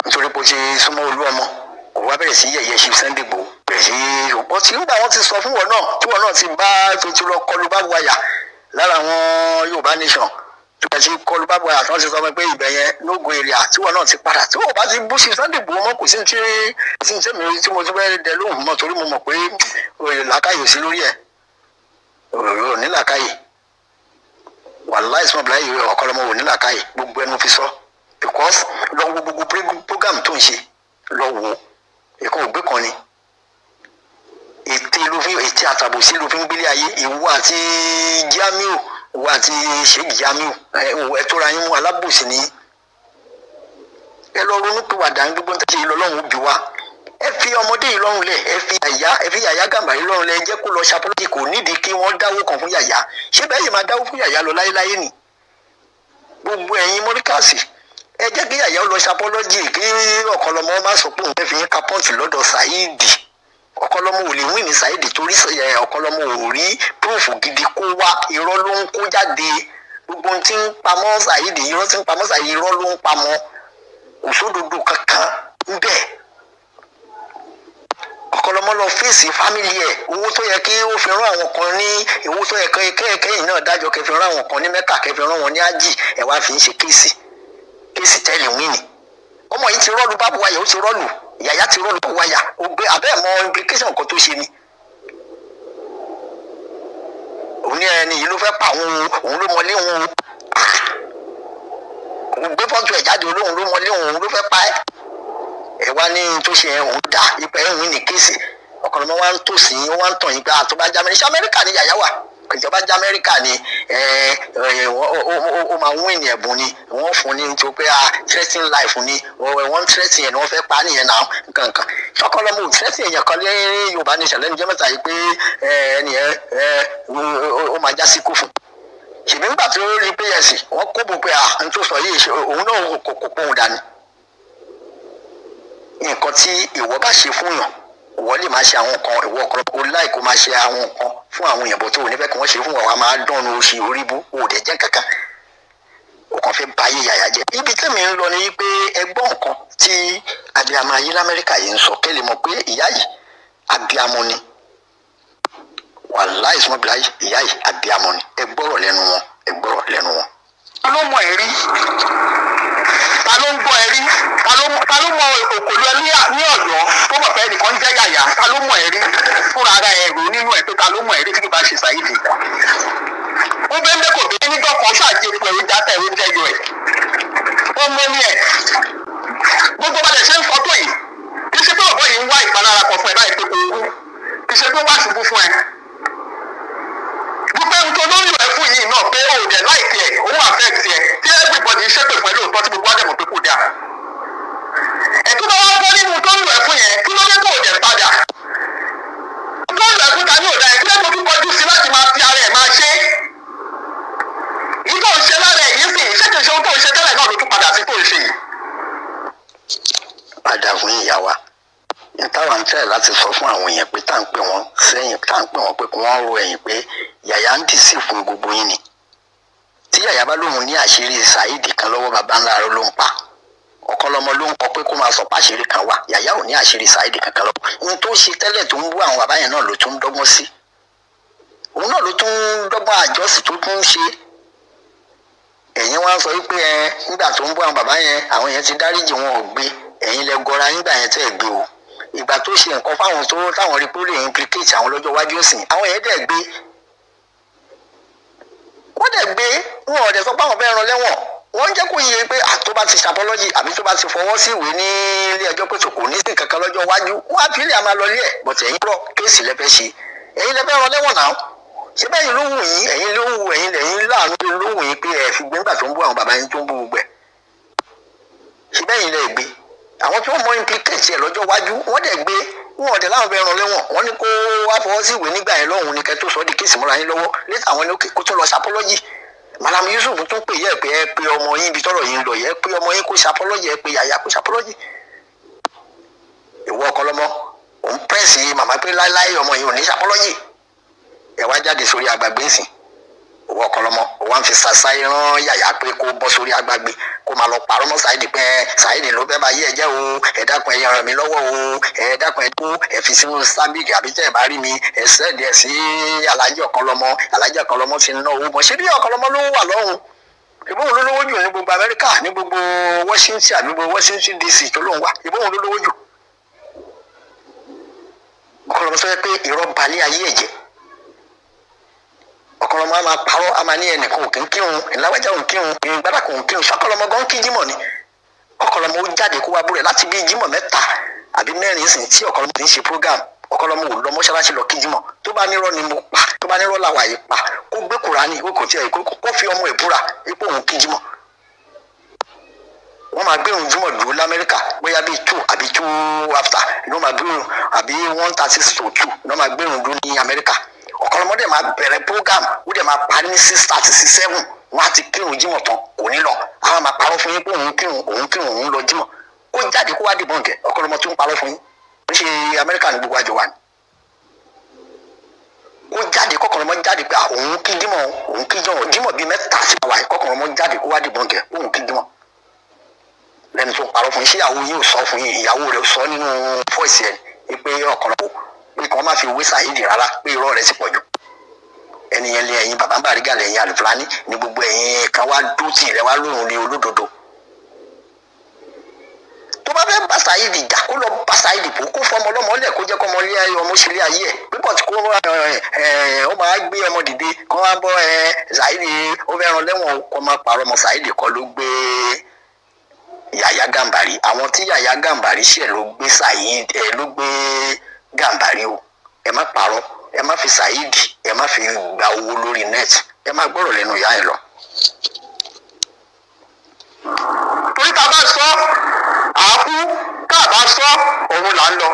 nítorí pé ó ti súnmọ́ Olúọmọ kò wá bẹ̀rẹ̀ sí yẹ̀yẹ́ Chief Sunday Igboho bẹ̀rẹ̀ sí ọ̀pọ̀ tí nígbà wọn ti sọ fún wọn náà tí wọn náà ti bá tó ti lọ kọlu bá wáyà lára àwọn Yorùbá nation tó ti kọlu bá wáyà tí wọn ti sọ pé ibẹ̀ yẹn lógo èrè àti wọn náà ti padà tí wọn bá ti bú Chief Sunday Igboho mọ́ kò sí mi tí mo ti fẹ́ dẹ lóhùn mọ́ torí mo mọ̀ pé làákàyè sí lórí ẹ̀ ò ní làákàyè wàláì sọ bìláyì ọ̀kọ́lọ́mọ ò ní làákàyè gbogbo ẹnu fi sọ because lọ wo gbogbo program tó ń ṣe lọ wo ẹ̀kọ́ ògbé kan ni ètè àtàbòsí ló fi ń gbélé ayé ìwọ àti Jamiu ìwọ àti Sheikh Jamiu ẹ tó ra yín mú alábòsí ni ẹ lọ ronú pé wàdà ń gbogbo ń tẹ̀sí lọ́lọ́run ó bí wa ẹ fi ọmọdé yìí lọ́rùn lẹ̀ ẹ fi Yàyà Gàmbàrí lọ́rùn lẹ̀ ẹ jẹ́ kó lọ ṣàpọ́lọ́jì kò nídìí kí wọ́n dáwó kan fún Yàyà ṣé bẹ́ẹ̀ yìí máa dáwó fún Yàyà lọ láyéláyé ni gbogbo ẹ̀yin mọ́ríkàsì ẹ jẹ́ kí Yàyà lọ ṣàpọ́lọ́jì kí Ọ̀kọ́lọ́mọ má sọ pé òun fẹ́ fi yín kapọ́ǹtì lọ́dọ̀ Saheed Ọ̀kọ́lọ́mọ ò lè wí ní Saheed torí Ọ̀kọ́lọ́mọ ò rí púrúfù gidi kó wá irọ́ ló ń kó jáde gbogbo ohun tí ń pamọ́ Saheed irọ́ tí ń pamọ́ Saheed irọ́ ló ń pamọ́ òṣòdodo kankan ń bẹ Ọ̀kọ́lọ́mọ lọ fèsì fámìlì ẹ̀ owó tó yẹ kí ó fi rán àwọn kan ní owó tó yẹ kẹ́yìn náà dájọ́ kẹ́ fi rán àwọn kan ní Mẹ́kà kẹ́ fi rán wọn ní ájì ẹ̀ wá fi ń ṣe kéèsì tẹ́lẹ̀ wíìnì ọmọ yìí ti rọ́ọ̀lù bábu wáyà ó ti rọ́ọ̀lù Yàyà ti rọ́ọ̀lù bábu wáyà ó gbé abẹ́ mọ implication kan tó ṣe ni òun ní ẹni yìí ló fẹ́ pa òun ló mọlé òun gbé fọ́tò ẹ̀ jáde olóhùn ló mọlé òun ló fẹ́ pa ẹ́ ẹ wá ní tó ṣe òun dá ipò ẹ̀hún ní kéèsì Ọ̀kọ́lọ́mọ wa ń tò sí wọ́n ń tàn yín pé àtọ́bá jámẹ́ríkà ṣé Amẹ́ríkà ni Yàyà wà ìjọba jámẹ́ríkà ni ó máa wín ní ẹ̀bùn ni wọ́n fún ní nítorí pé threatening life ni wọ́n threatening ẹ̀ ni wọ́n fẹ́ pa nìyẹn náà nǹkan Ọ̀kọ́lọ́mọ ò threatening èèyàn kan lé Yorùbá nation lẹ́nu jẹ́ mẹ́ta yìí pé ẹni ó máa já sí kú fún ṣèbí nígbà tí ó rí pé ẹ̀sìn wọ́n kó bò pé n tó sọ yìí òun náà kò pòun dání nǹkan tí ìwọ bá ṣe fún yàn ìwọ lè máa ṣe àwọn nǹkan ìwọ Ọ̀kọ́lọ́mọ ó láì kó máa ṣe àwọn nǹkan fún àwọn èèyàn bó tó nífẹ̀ẹ́ kí wọ́n ṣe fún wa máa dánnu oṣù oríbú òde jẹ́ kankan ó kàn fẹ́ báyé Yàyà jẹ́ ibi tẹ́mi ń lọ ni pé ẹgbọ́n nǹkan tí abiyamọ ayé l'Amẹ́ríkà yìí ń sọ kẹ́lẹ́ mọ̀ pé ìyá yìí abiyamọ ni wàláì sọmọ bìláyì ìyá yìí abiyamọ ni ẹ gbọ́rọ̀ lẹ́nu wọn. ta ló mọ̀ ẹ́ rí ta ló ń gbọ́ ẹ rí ta ló mọ òkòlù ẹ ní Ọ̀yọ́ tó mọ̀ pé ẹnìkan jẹ́ Yàyà ta ló mọ̀ ẹ́ rí fúnra ara ẹ̀ rò nínú ẹ̀ pé ta ló mọ̀ ẹ́ rí tí kì bá ṣe Saheed ó bẹ́ẹ̀ ní kò dé níjọ́ kan ṣáàjì epo ẹ̀rọ játa ẹ̀rọ jẹyọ ẹ̀ ó mọ ní ẹ̀ gbogbo bá lè ṣe ń sọ tó yìí kì í ṣe pé ọ̀bọ yìí ń wá ìpalára kan fún ẹ báyìí pé kò wú kì í ṣe pé ó wá ṣubú fún ẹ gbogbo ẹni tó lóyún ẹ fún yìí náà pé ó dẹ̀ láìpẹ́ ẹ̀ òun affect ẹ tí everybody ṣépè pẹ̀lú òótọ́ tí gbogbo àdẹ̀mọ̀ pé kò dáa ẹ̀tún bá wá bọ́ nínú tó lù ẹ fún yẹn kí ló dé tó dẹ̀ padà tó lù ẹ fún ta ní òdà ẹ̀ kí ló tó tún kọjú sí láti máa fi ara ẹ̀ máa ṣe yìí tó ń ṣe lára ẹ̀ yìí sì ṣé kìí ṣe ohun tó ń ṣe tẹ́lẹ̀ náà ló tún padà sí tó ń ṣe yìí. padà fún ìyá wa ní táwa ń tẹ̀lé láti sọ fún àwọn èèyàn pé tá à ń pè wọ́n sẹ́yìn tá à ń pè wọ́n pé kí wọ́n ro ẹ̀yìn pé Yàyà ń dì sí fún gbogbo yín ni tí Yàyà bá lóun ní àṣírí Saheed kan lọ́wọ́ bàbá ńlá rẹ̀ ló ń pa Ọ̀kọ́lọ́mọ ló ń kọ pé kó máa sọ pàṣírí kan wà Yàyà ò ní àṣírí Saheed kankan lọ́wọ́ ohun tó ṣe tẹ́lẹ̀ tó ń bú àwọn bàbá yẹn náà ló tún ń dọ́gbọ́n sí òun náà ló tún ń dọ́gbọ́n àjọsí tó tún ń ṣe ẹ̀yin wá ń sọ wípé nígbà tó ń bú àwọn bàbá yẹn àwọn yẹn ti dáríjì wọn ò gbé ẹ̀yin lẹ gọra nígbà yẹn tẹ́ ẹ̀ gbé o ìgbà tó ṣe nǹkan fáwọn tó táwọn rí pé ó lè implicate àwọn lọ́jọ́ iwájú òsìn àwọn yẹn dẹ̀ gbé wọ́n dẹ̀ gbé wọn ò dẹ̀ sọ pé àwọn fẹ́ ran lẹ́wọ̀n wọ́n ń jẹ́ kó yẹ pé tó bá ti ṣàpọ́lọ́jì àbí tó bá ti fọwọ́ sí ìwé ní ilé ẹjọ́ pé kò ní sí kankan lọ́jọ́ iwájú wọ́n á fi ilé àmà lọ ilé ẹ̀ bọ̀tẹ̀ ẹ̀yin rọ kéèsì lẹ́fẹ́ ṣe ẹ̀yin lẹ́fẹ́ ran lẹ́wọ̀n náà ṣé bẹ́yìn ló wù yín ẹ̀yin ló wù ẹ̀yin lẹ́yìn láàánú ló wù yín pé ẹ̀ fi gbẹ́ngbà tó ń bú àwọn bàbá yín tó ń bú gbogbo ẹ̀ ṣé bẹ́yìn lẹ́ gbé àwọn tí wọ́n mọ implicate ẹ̀ lọ́jọ́ iwájú wọ́n dẹ̀ gbé wọn ọ̀dẹ̀ láwọn fẹ́ ran lẹ́wọ̀n wọ́n ní kó wá fọwọ́ sí ìwé nígbà yẹn lọ́hùn ní kẹ́ tó sọ ọ́ di kéèsì mọ́ra yín lọ́wọ́ létà àwọn ní kó tó lọ ṣàpọ́lọ́jì Malam Yusuf tún pè yẹ pé ẹ pé ọmọ yín ibi tọ́rọ̀ yín lọ yẹ pé ọmọ yín kó ṣàpọ́lọ́jì ẹ pé yàyà kó ṣàpọ́lọ́jì. Ìwọ ọkọlọmọ òun pẹ́ẹ́sì màmá pé láíláí ọmọ yìí ò ní ṣàpọ́lọ́jì. Ẹ wá jáde sórí agbágbé ńsìn. Ìwọ ọkọlọmọ òun wá ń fi ṣàṣàì rán yàyà pé kó bọ́ sórí agbágbé kó máa lọ pàrọ̀ mọ́ Saheed pé Saheed ló fẹ́ bá yí ẹ jẹ́ o, ẹ dákun ẹ ràn mí lọ́wọ́ o, ẹ dákun ẹ tó ẹ fi sínú sábìk àbí tẹ́ ẹ bá rí mi ẹ sẹ́ẹ̀dì ẹ sí Alhaji Ọ̀kanlọ́mọ ti ná owó mọ̀ ṣé bí Ọ̀kanlọ́mọ ló wà lọ́hùn ìbóhùn ló lówó jù ní gbogbo Amẹ́ríkà ní gbogbo Washington àbí gbogbo Washington DC tó lóun wà ìbóhùn ló lówó jù. Ọ̀kanlọ́mọ sọ pé irọ́ balẹ̀ ayé ẹ̀jẹ̀. Ọ̀kanlọ́mọ a máa parọ́ a máa ní ẹnìkan òkè ń kírun ìláwájá òun kírun ìgbàdà kò ń kírun ṣọ́kọlọ́mọ gan kí jímọ̀ ni. Ọ̀kanlọ́mọ ó jáde kó wá búrẹ̀ láti bí jímọ̀ 3 àbí 4 sìn tí Ọ̀kanlọ́mọ ti ń ṣe program. Ọ̀kanlọ́mọ ò lọ mọ́ṣáláṣí lọ kí jímọ̀ tó bá nírọ́ ni mo pa tó bá nírọ́ làwà yìí pa kó gbé Kùránì ó kò tiẹ̀ kó fi ọmọ ìbúra ipò òun kí jímọ̀. Wọ́n máa gbé òun jímọ̀ dúró l'Amẹ́ríkà bóyá bíi 2 àbí 2 after ní wọ́n máa gbé òun àbí 1:36 to 2 ní wọ́n máa gbé òun dúró ní Amẹ́ríkà. Ọ̀kanlọ́mọ dẹ̀ máa bẹ̀rẹ̀ program ó dẹ̀ máa parí ní 6:30 sí 7 wọ́n á ti kírun jímọ̀ tán kò ní lọ àwọn máa parọ́ fún yín pé òun kírun òun lọ jímọ̀ kó jáde kó wá dìbọn kẹ Ọ̀kanlọ́mọ tó ń parọ́ fún yín ó ṣe Amẹ́ríkà ní gbogbo àjọ wa ni kó jáde k'Ọ̀kanlọ́mọ jáde pé òun kí jímọ̀ bíi 3 sí àwa yìí k'Ọ̀kanlọ́mọ jáde kó wá dìbọn kẹ òun kí jímọ̀ lẹ́nu tó parọ́ fún yín ṣé ìyàwó yín ò sọ fún yín ìyàwó rẹ̀ sọ nínú fọ́ọ̀sì ẹ̀ pé Ọ̀kanlọ́mọ pé kí wọ́n má fi wé Saheed rárá pé irọ́ rẹ̀ sì pọ̀ jù ẹnìyẹn lé ẹ̀yin bàbá Bariga lẹ́yìn Alifulani ní gbogbo ẹ̀yin kan wá dútì rẹ̀ wá lóhùn ní olódodo tó bá fẹ́ bá Saheed jà kó lọ bá Saheed bò kó fọmọ ọlọ́mọ lẹ̀ kó jẹ́ kọ́ ọmọ ilé ayé ọmọ ṣe ilé ayé ẹ̀ pípọ̀ tí ó máa gbé ọmọ dìde kó wá bọ́ Saheed ó fẹ́ ran lẹ́wọ̀n kó máa pààrọ̀ ọmọ Saheed kọ́ ló gbé Yàyà Gàmbàrí àwọn tí Yàyà Gàmbàrí ṣẹ̀ ló gbé Saheed ló gbé Gàmbàrí o ẹ má pààrọ̀ ẹ má fi Saheed ẹ má fi gba owó lórí net ẹ má gbọ́rọ̀ lẹ́nu ìyá ẹ lọ. torí tá a bá sọ àákú tá a bá sọ òun là ń lọ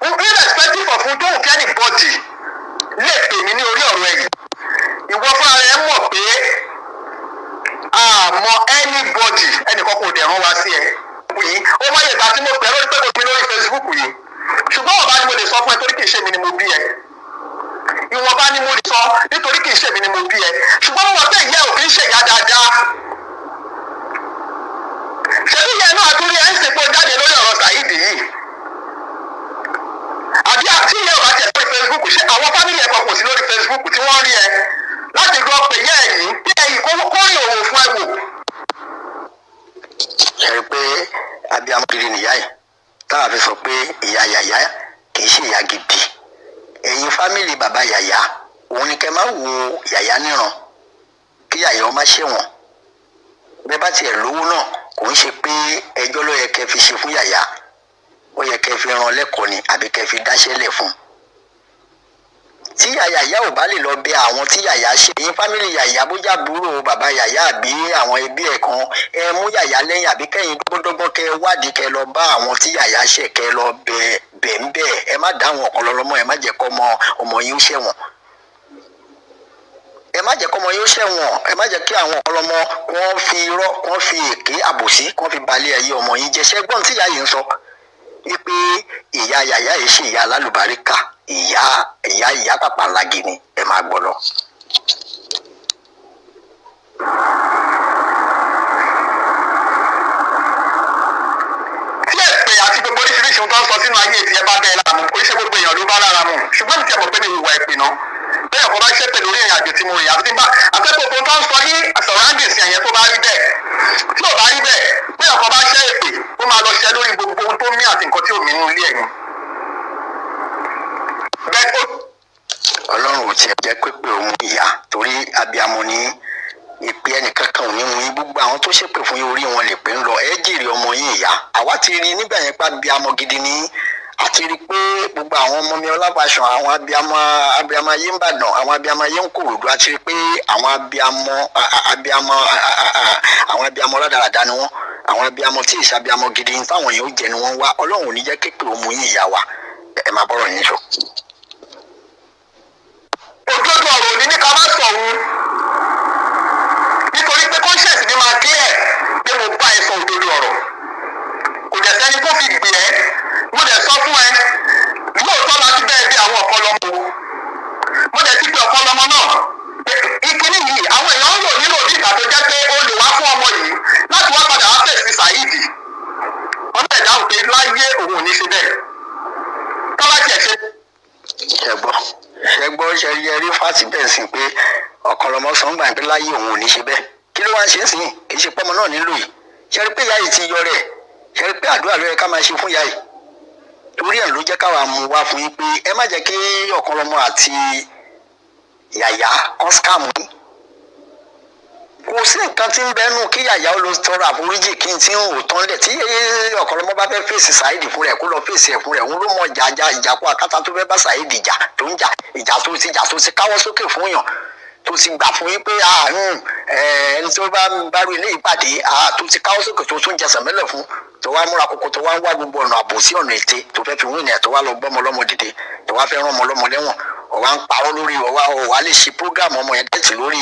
irrespective of ohun tó wù kẹ́ni bọ́ọ̀dì lè pè mí ní orí ọ̀rọ̀ ẹ̀yìn ìwọ fúnra rẹ mọ̀ pé àmọ́ anybody ẹnìkan kò dẹ̀ rán wá sí ẹ yìí ó má yẹ gbà tí mo pẹ̀ lórí pé kò pín lórí Facebook yìí ṣùgbọ́n ọba ni mo lè sọ fún ẹ torí kì í ṣe mi ni mo bí ẹ ìwọ̀nba ni mo lè sọ nítorí kì í ṣe mi ni mo bí ẹ ṣùgbọ́n mo tẹ ìyá ò kì í ṣe ìyá dáadáa ṣebí ìyá náà tún rí ẹ ń sèpò jáde lórí ọ̀rọ̀ Saheed yìí àbí àti ìyá ọba tẹ̀ lórí Facebook ṣé àwọn fámìlì ẹ̀kọ́ kò sí lórí Facebook tí wọ́n rí ẹ láti gbọ́ pé ìyá ẹ̀yìn bí ẹ̀yìn kó rí òwò fún ẹ wò. ẹ rí i pé abiyamọ kiri nìyá yìí táwa fi sọ pé ìyá Yàyà kì í ṣe ìyá gidi ẹ̀yin fámìlì bàbá Yàyà òun ni kẹ́ máa wo Yàyà níran kí Yàyà ọmọ ṣẹ̀wọ̀n bẹ́ẹ̀ bá tiẹ̀ lówó náà kò ń ṣe pé ẹjọ́ ló yẹ kẹ́ fi ṣe fún Yàyà ó yẹ kẹ́ fi rán lẹ́kọ̀ọ́ ni àbí kẹ́ fi dáṣẹ́ lẹ̀ fún tí Yàyà ò bá lè lọ bẹ àwọn tí Yàyà ṣe ẹ̀yin fámìlì Yàyà bójá búrò bàbá Yàyà àbí àwọn ẹbí ẹ̀ kan ẹ mú Yàyà lẹ́yìn àbí kẹ́yìn dọ́gbọ́dọ́gbọ́n kẹ́ wádìí kẹ́ lọ bá àwọn tí Yàyà ṣe kẹ́ lọ bẹ̀ ń bẹ̀ ẹ má dá àwọn Ọ̀kanlọ́mọ ẹ má jẹ́ kọ́ ọmọ yín ó ṣẹ̀wọ̀n ẹ má jẹ́ kọ́ ọmọ yín ó ṣẹ̀wọ̀n ẹ má jẹ́ kí àwọn Ọ̀kanlọ́mọ wọ́n fi irọ́ wọ́n fi èké àbòsí wọ́n fi balẹ̀ ayé ọmọ yín jẹ́ ṣẹ́gbọ́n tí ìyá yìí ń sọ wípé ìyá Yàyà yìí ṣe ìyá alálùbáríkà ìyá pàpà lági ni ẹ máa gbọ́ lọ. tí ẹ pè àti gbogbo oríṣiríṣi ohun tó ń sọ sínú ayé tí ẹ bá bẹ́ẹ̀ lára mu kò ṣe gbogbo èèyàn ló bá lára mu ṣùgbọ́n mi ti mọ̀ pé mi ìwà ẹ̀pẹ̀ náà bẹ́ẹ̀ kọ́ bá ṣe pẹ̀lú orí ìrìn àjò tí mo rìn àti bá àtẹ́kọ̀ọ́ tó ń sọ ní surroundings ẹ̀yẹn tó bá rí bẹ́ẹ̀ tí ò bá rí bẹ́ẹ̀ bẹ́ẹ̀ kọ́ bá ṣe èpè ó máa lọ ṣe lórí gbogbo ohun tó mí àti nǹkan tí ò mí nínú ilé ẹ̀yìn. Ọlọ́run ò tiẹ̀ jẹ́ pépè òun ìyá torí abiyamọ ní ìpè ẹnìkan kan ò ní mú yín gbogbo àwọn tó ṣépè fún yín orí wọn lè pé ń lọ ẹ jèrè ọmọ yín ìyá àwa ti rí nígbà yẹn pa abiyamọ gidi ní àti rí pé gbogbo àwọn ọmọ mi Ọlábàṣán àwọn abiyamọ ayé ń bàdàn àwọn abiyamọ ayé ń Kòròdú àti rí pé àwọn abiyamọ ládàradà ni wọn àwọn abiyamọ tí ìṣàbíamọ gidi ní táwọn èèyàn ó jẹ ni wọn wá Ọlọ́run ò ní jẹ́ képe òun yín ìyá wa ẹ máa bọ́rọ̀ yín sọ. òdodo ọ̀rọ̀ òní ní ká má sọ òun ọmọ sọ ń gbà pé láyé òun ò ní ṣe bẹ́ẹ̀ kí ló wá ń ṣe é sìn kì í ṣe pọ́mọ náà nílò yìí ṣe rí pé ìyá yìí ti yọ rẹ̀ ṣe rí pé àdúrà ló yẹ ká máa ṣe fún ìyá yìí torí ẹ̀ ló jẹ́ káwa mú wá fún yín pé ẹ má jẹ́ kí Ọ̀kanlọ́mọ àti Yàyà kan scam yín kò sí nǹkan tí ń bẹnu kí Yàyà ó lọ tọrọ àforíjì kí n ti ń wò tán lẹ̀ tí Ọ̀kanlọ́mọ bá fẹ́ fèsì Saheed fún rẹ̀ kó lọ fèsì ẹ̀ fún rẹ̀ òun ló mọ ìjàkú akátá tó fẹ́ bá Saheed jà tó ń jà ìjà tó ti káwọ́ sókè fún yàn tó ti gbà fún yín pé ẹni tó bá rí ilé ìpàdé tó ti káwọ́ sókè tó tún jẹsẹ̀ mẹ́lẹ̀ fún tó wá múra kókó tó wá ń wá gbogbo ọ̀nà àbòsí ọ̀nà ète tó fẹ́ fi wíìnì ẹ̀ tó wá lọ gbọ́mọ lọ́mọ dìde tó wá fẹ́ rán ọmọ lọ́mọ lẹ́wọ̀n ọ̀wá ń parọ́ lórí ọ̀wá lè ṣe prógámù ọmọ yẹn tẹ̀sí lórí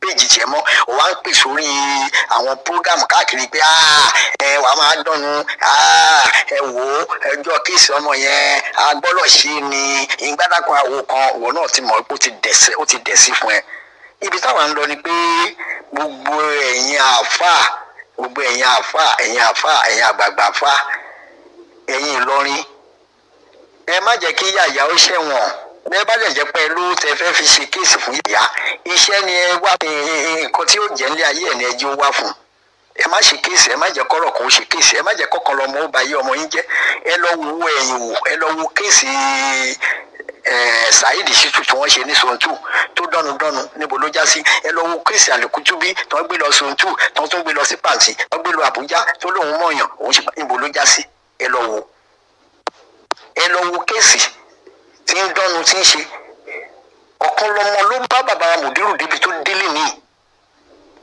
péjì tiẹ̀ mọ́ ọ̀wá ń pè sórí àwọn prógámù káàkiri pé wàá máa dọ́nu ẹ wò ó ẹjọ́ kéèsì ọmọ yẹn agbọ́dọ̀ ṣe ni ìgbádàkùn àwo kan òwò náà ti mọ̀ pé ó ti dẹ̀ sí fún ẹ ibi táwa ń lọ ni pé gbogbo ẹ̀yin àáfàá ẹ̀yin àgbààgbà àfáà ẹ̀yin Ìlọrin ẹ má jẹ́ kí Yàyà ó ṣẹ̀wọ̀n bẹ́ẹ̀ bá jẹ́ pé ló tẹ fẹ́ fi ṣe kéèsì fún Yàyà iṣẹ́ ni ẹ wá nǹkan tí ó jẹ́ nílé ayé ẹ̀ ní ẹjẹ́ ó wá fún ẹ má ṣe kéèsì ẹ má jẹ́ kọ́rọ̀ kan ó ṣe kéèsì ẹ má jẹ́ k'Ọ̀kanlọ́mọ ó ba ayé ọmọ yín jẹ́ ẹ lọ wo ẹ̀yìn wò ẹ lọ wo kéèsì Saheed Shittu tí wọ́n ṣe ní Zone 2 tó dọ́nudọ́nu níbo ló já sí ẹ lọ wo kéèsì Al-Kutubi tí wọ́n gbé lọ Zone 2 tí wọ́n tún gbé lọ sí pàǹtí wọ́n gbé lọ Àbújá tó lóun mọ̀ọ́yàn òun ṣe níbo ló já sí ẹ lọ wo kéèsì tí ń dọ́nu tí ń ṣe Ọ̀kanlọ́mọ ló bá bàbá Mùdírù débi tó délé ní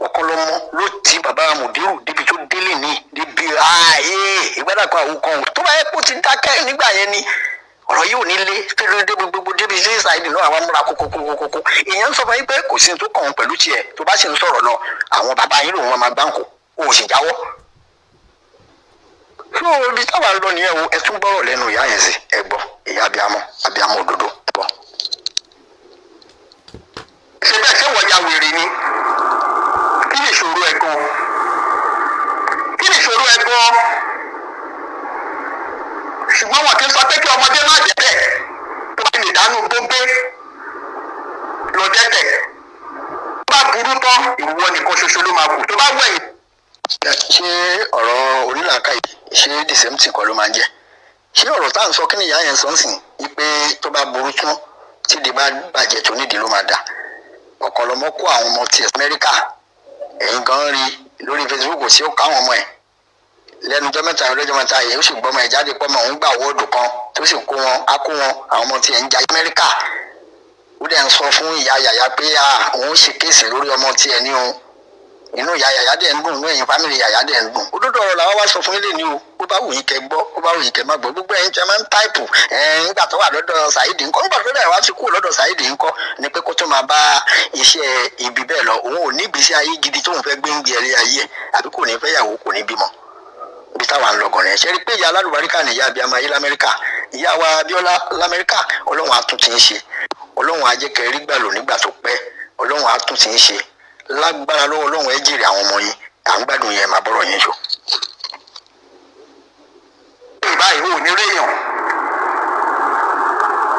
Ọ̀kanlọ́mọ ló ti bàbá Mùdírù débi tó délé ní débi ìgbádàkọ̀ àwòkàn tó bá yẹ kó ti dákẹ́ nígbà yẹn ni ọ̀rọ̀ yìí ò ní lé tẹ́lẹ̀ gbogbo débi sí Saheed náà àwọn múra kókókókókó èèyàn ń sọ fún yín pé kò sí tó kàn án pẹ̀lú tiẹ̀ tó bá sì ń sọ̀rọ̀ lọ àwọn bàbá yín lòun máa gbáǹkó ó sì jáwọ́. fún ibi táwa lọ nìyẹn o ẹ tún gbọ́rọ̀ lẹ́nu ìyá yẹn sí ẹ gbọ́ ìyá abiyamọ òdodo gbọ́. ṣé bẹ́ẹ̀ ṣé wọ́n ya wèrè ni kí ni ìṣòro ẹ̀ gan ṣùgbọ́n wọn kì í sọ pé kí ọmọdé má jẹ́ bẹ́ẹ̀ tó bá lè dánú gbóngbé lọ dẹ́tẹ̀ tó bá burú tán ìwọ nìkan ṣoṣo ló máa kù tó bá wẹ̀yìn. ṣé ọ̀rọ̀ onílàákàyè ṣé the same thing kọ́ ló máa ń jẹ́ ṣé ọ̀rọ̀ tá à ń sọ kí ni ìyá yẹn sọ ń sìn wípé tó bá burú tán tí ìdí bá bàjẹ́ tó nídìí ló máa dà Ọ̀kanlọ́mọ kó àwọn ọmọ ti Amẹ́ríkà ẹ̀yin gan rí lórí Facebook sí ó ká àwọn ọmọ ẹ̀ lẹ́nu ọjọ́ mẹ́ta yìí ó sì gbọ́mọ ẹ̀ jáde pọ́mọ òun gbà wọ́ọ̀dù kan tó sì kó wọn àwọn ọmọ tí ẹ̀ ń ja Amẹ́ríkà ó dẹ̀ ń sọ fún ìyá Yàyà pé òun ṣe kéèsì lórí ọmọ tí ẹ̀ ní òun inú ìyá Yàyà dẹ̀ ń dùn inú ẹ̀yin fámìlì Yàyà dẹ̀ ń dùn òdodo ọ̀rọ̀ làwọn wá sọ fún ilé ní o bó bá wù yín kẹ́ gbọ́ bó bá wù yín kẹ́ má gbọ́ gbogbo ẹ̀yin tí a máa ń táìpù nígbà tó wà lọ́dọ̀ Saheed ńkọ́ nígbà tó dẹ̀ wá ti kú lọ́dọ̀ Saheed ńkọ́ ni pé kó tó máa bá iṣẹ́ ibi bẹ́ẹ̀ lọ òun ò ní ìgbésí ayé gidi tóun fẹ́ gbé ń gbé ẹ̀rí ayé àbí kò ní fẹ́ yàwó kò ní bímọ ibi táwa ń lọgàn rẹ̀ ṣe rí pé ìyá alálùbáríkà ni ìyá abiyamọ ayé l'Amẹ́ríkà ìyá wa Abíọ́lá l'Amẹ́ríkà Ọlọ́run á tún ti ń ṣe Ọlọ́run á jẹ́ kẹ́ rí gbà lò nígbà tó pẹ́ Ọlọ́run á tún ti ń ṣe lágbára lọ́wọ́ Ọlọ́run ẹ jèrè àwọn ọmọ yín à ń gbádùn yẹn máa bọ́rọ̀ yín jù. báyìí ò ní rí èèyàn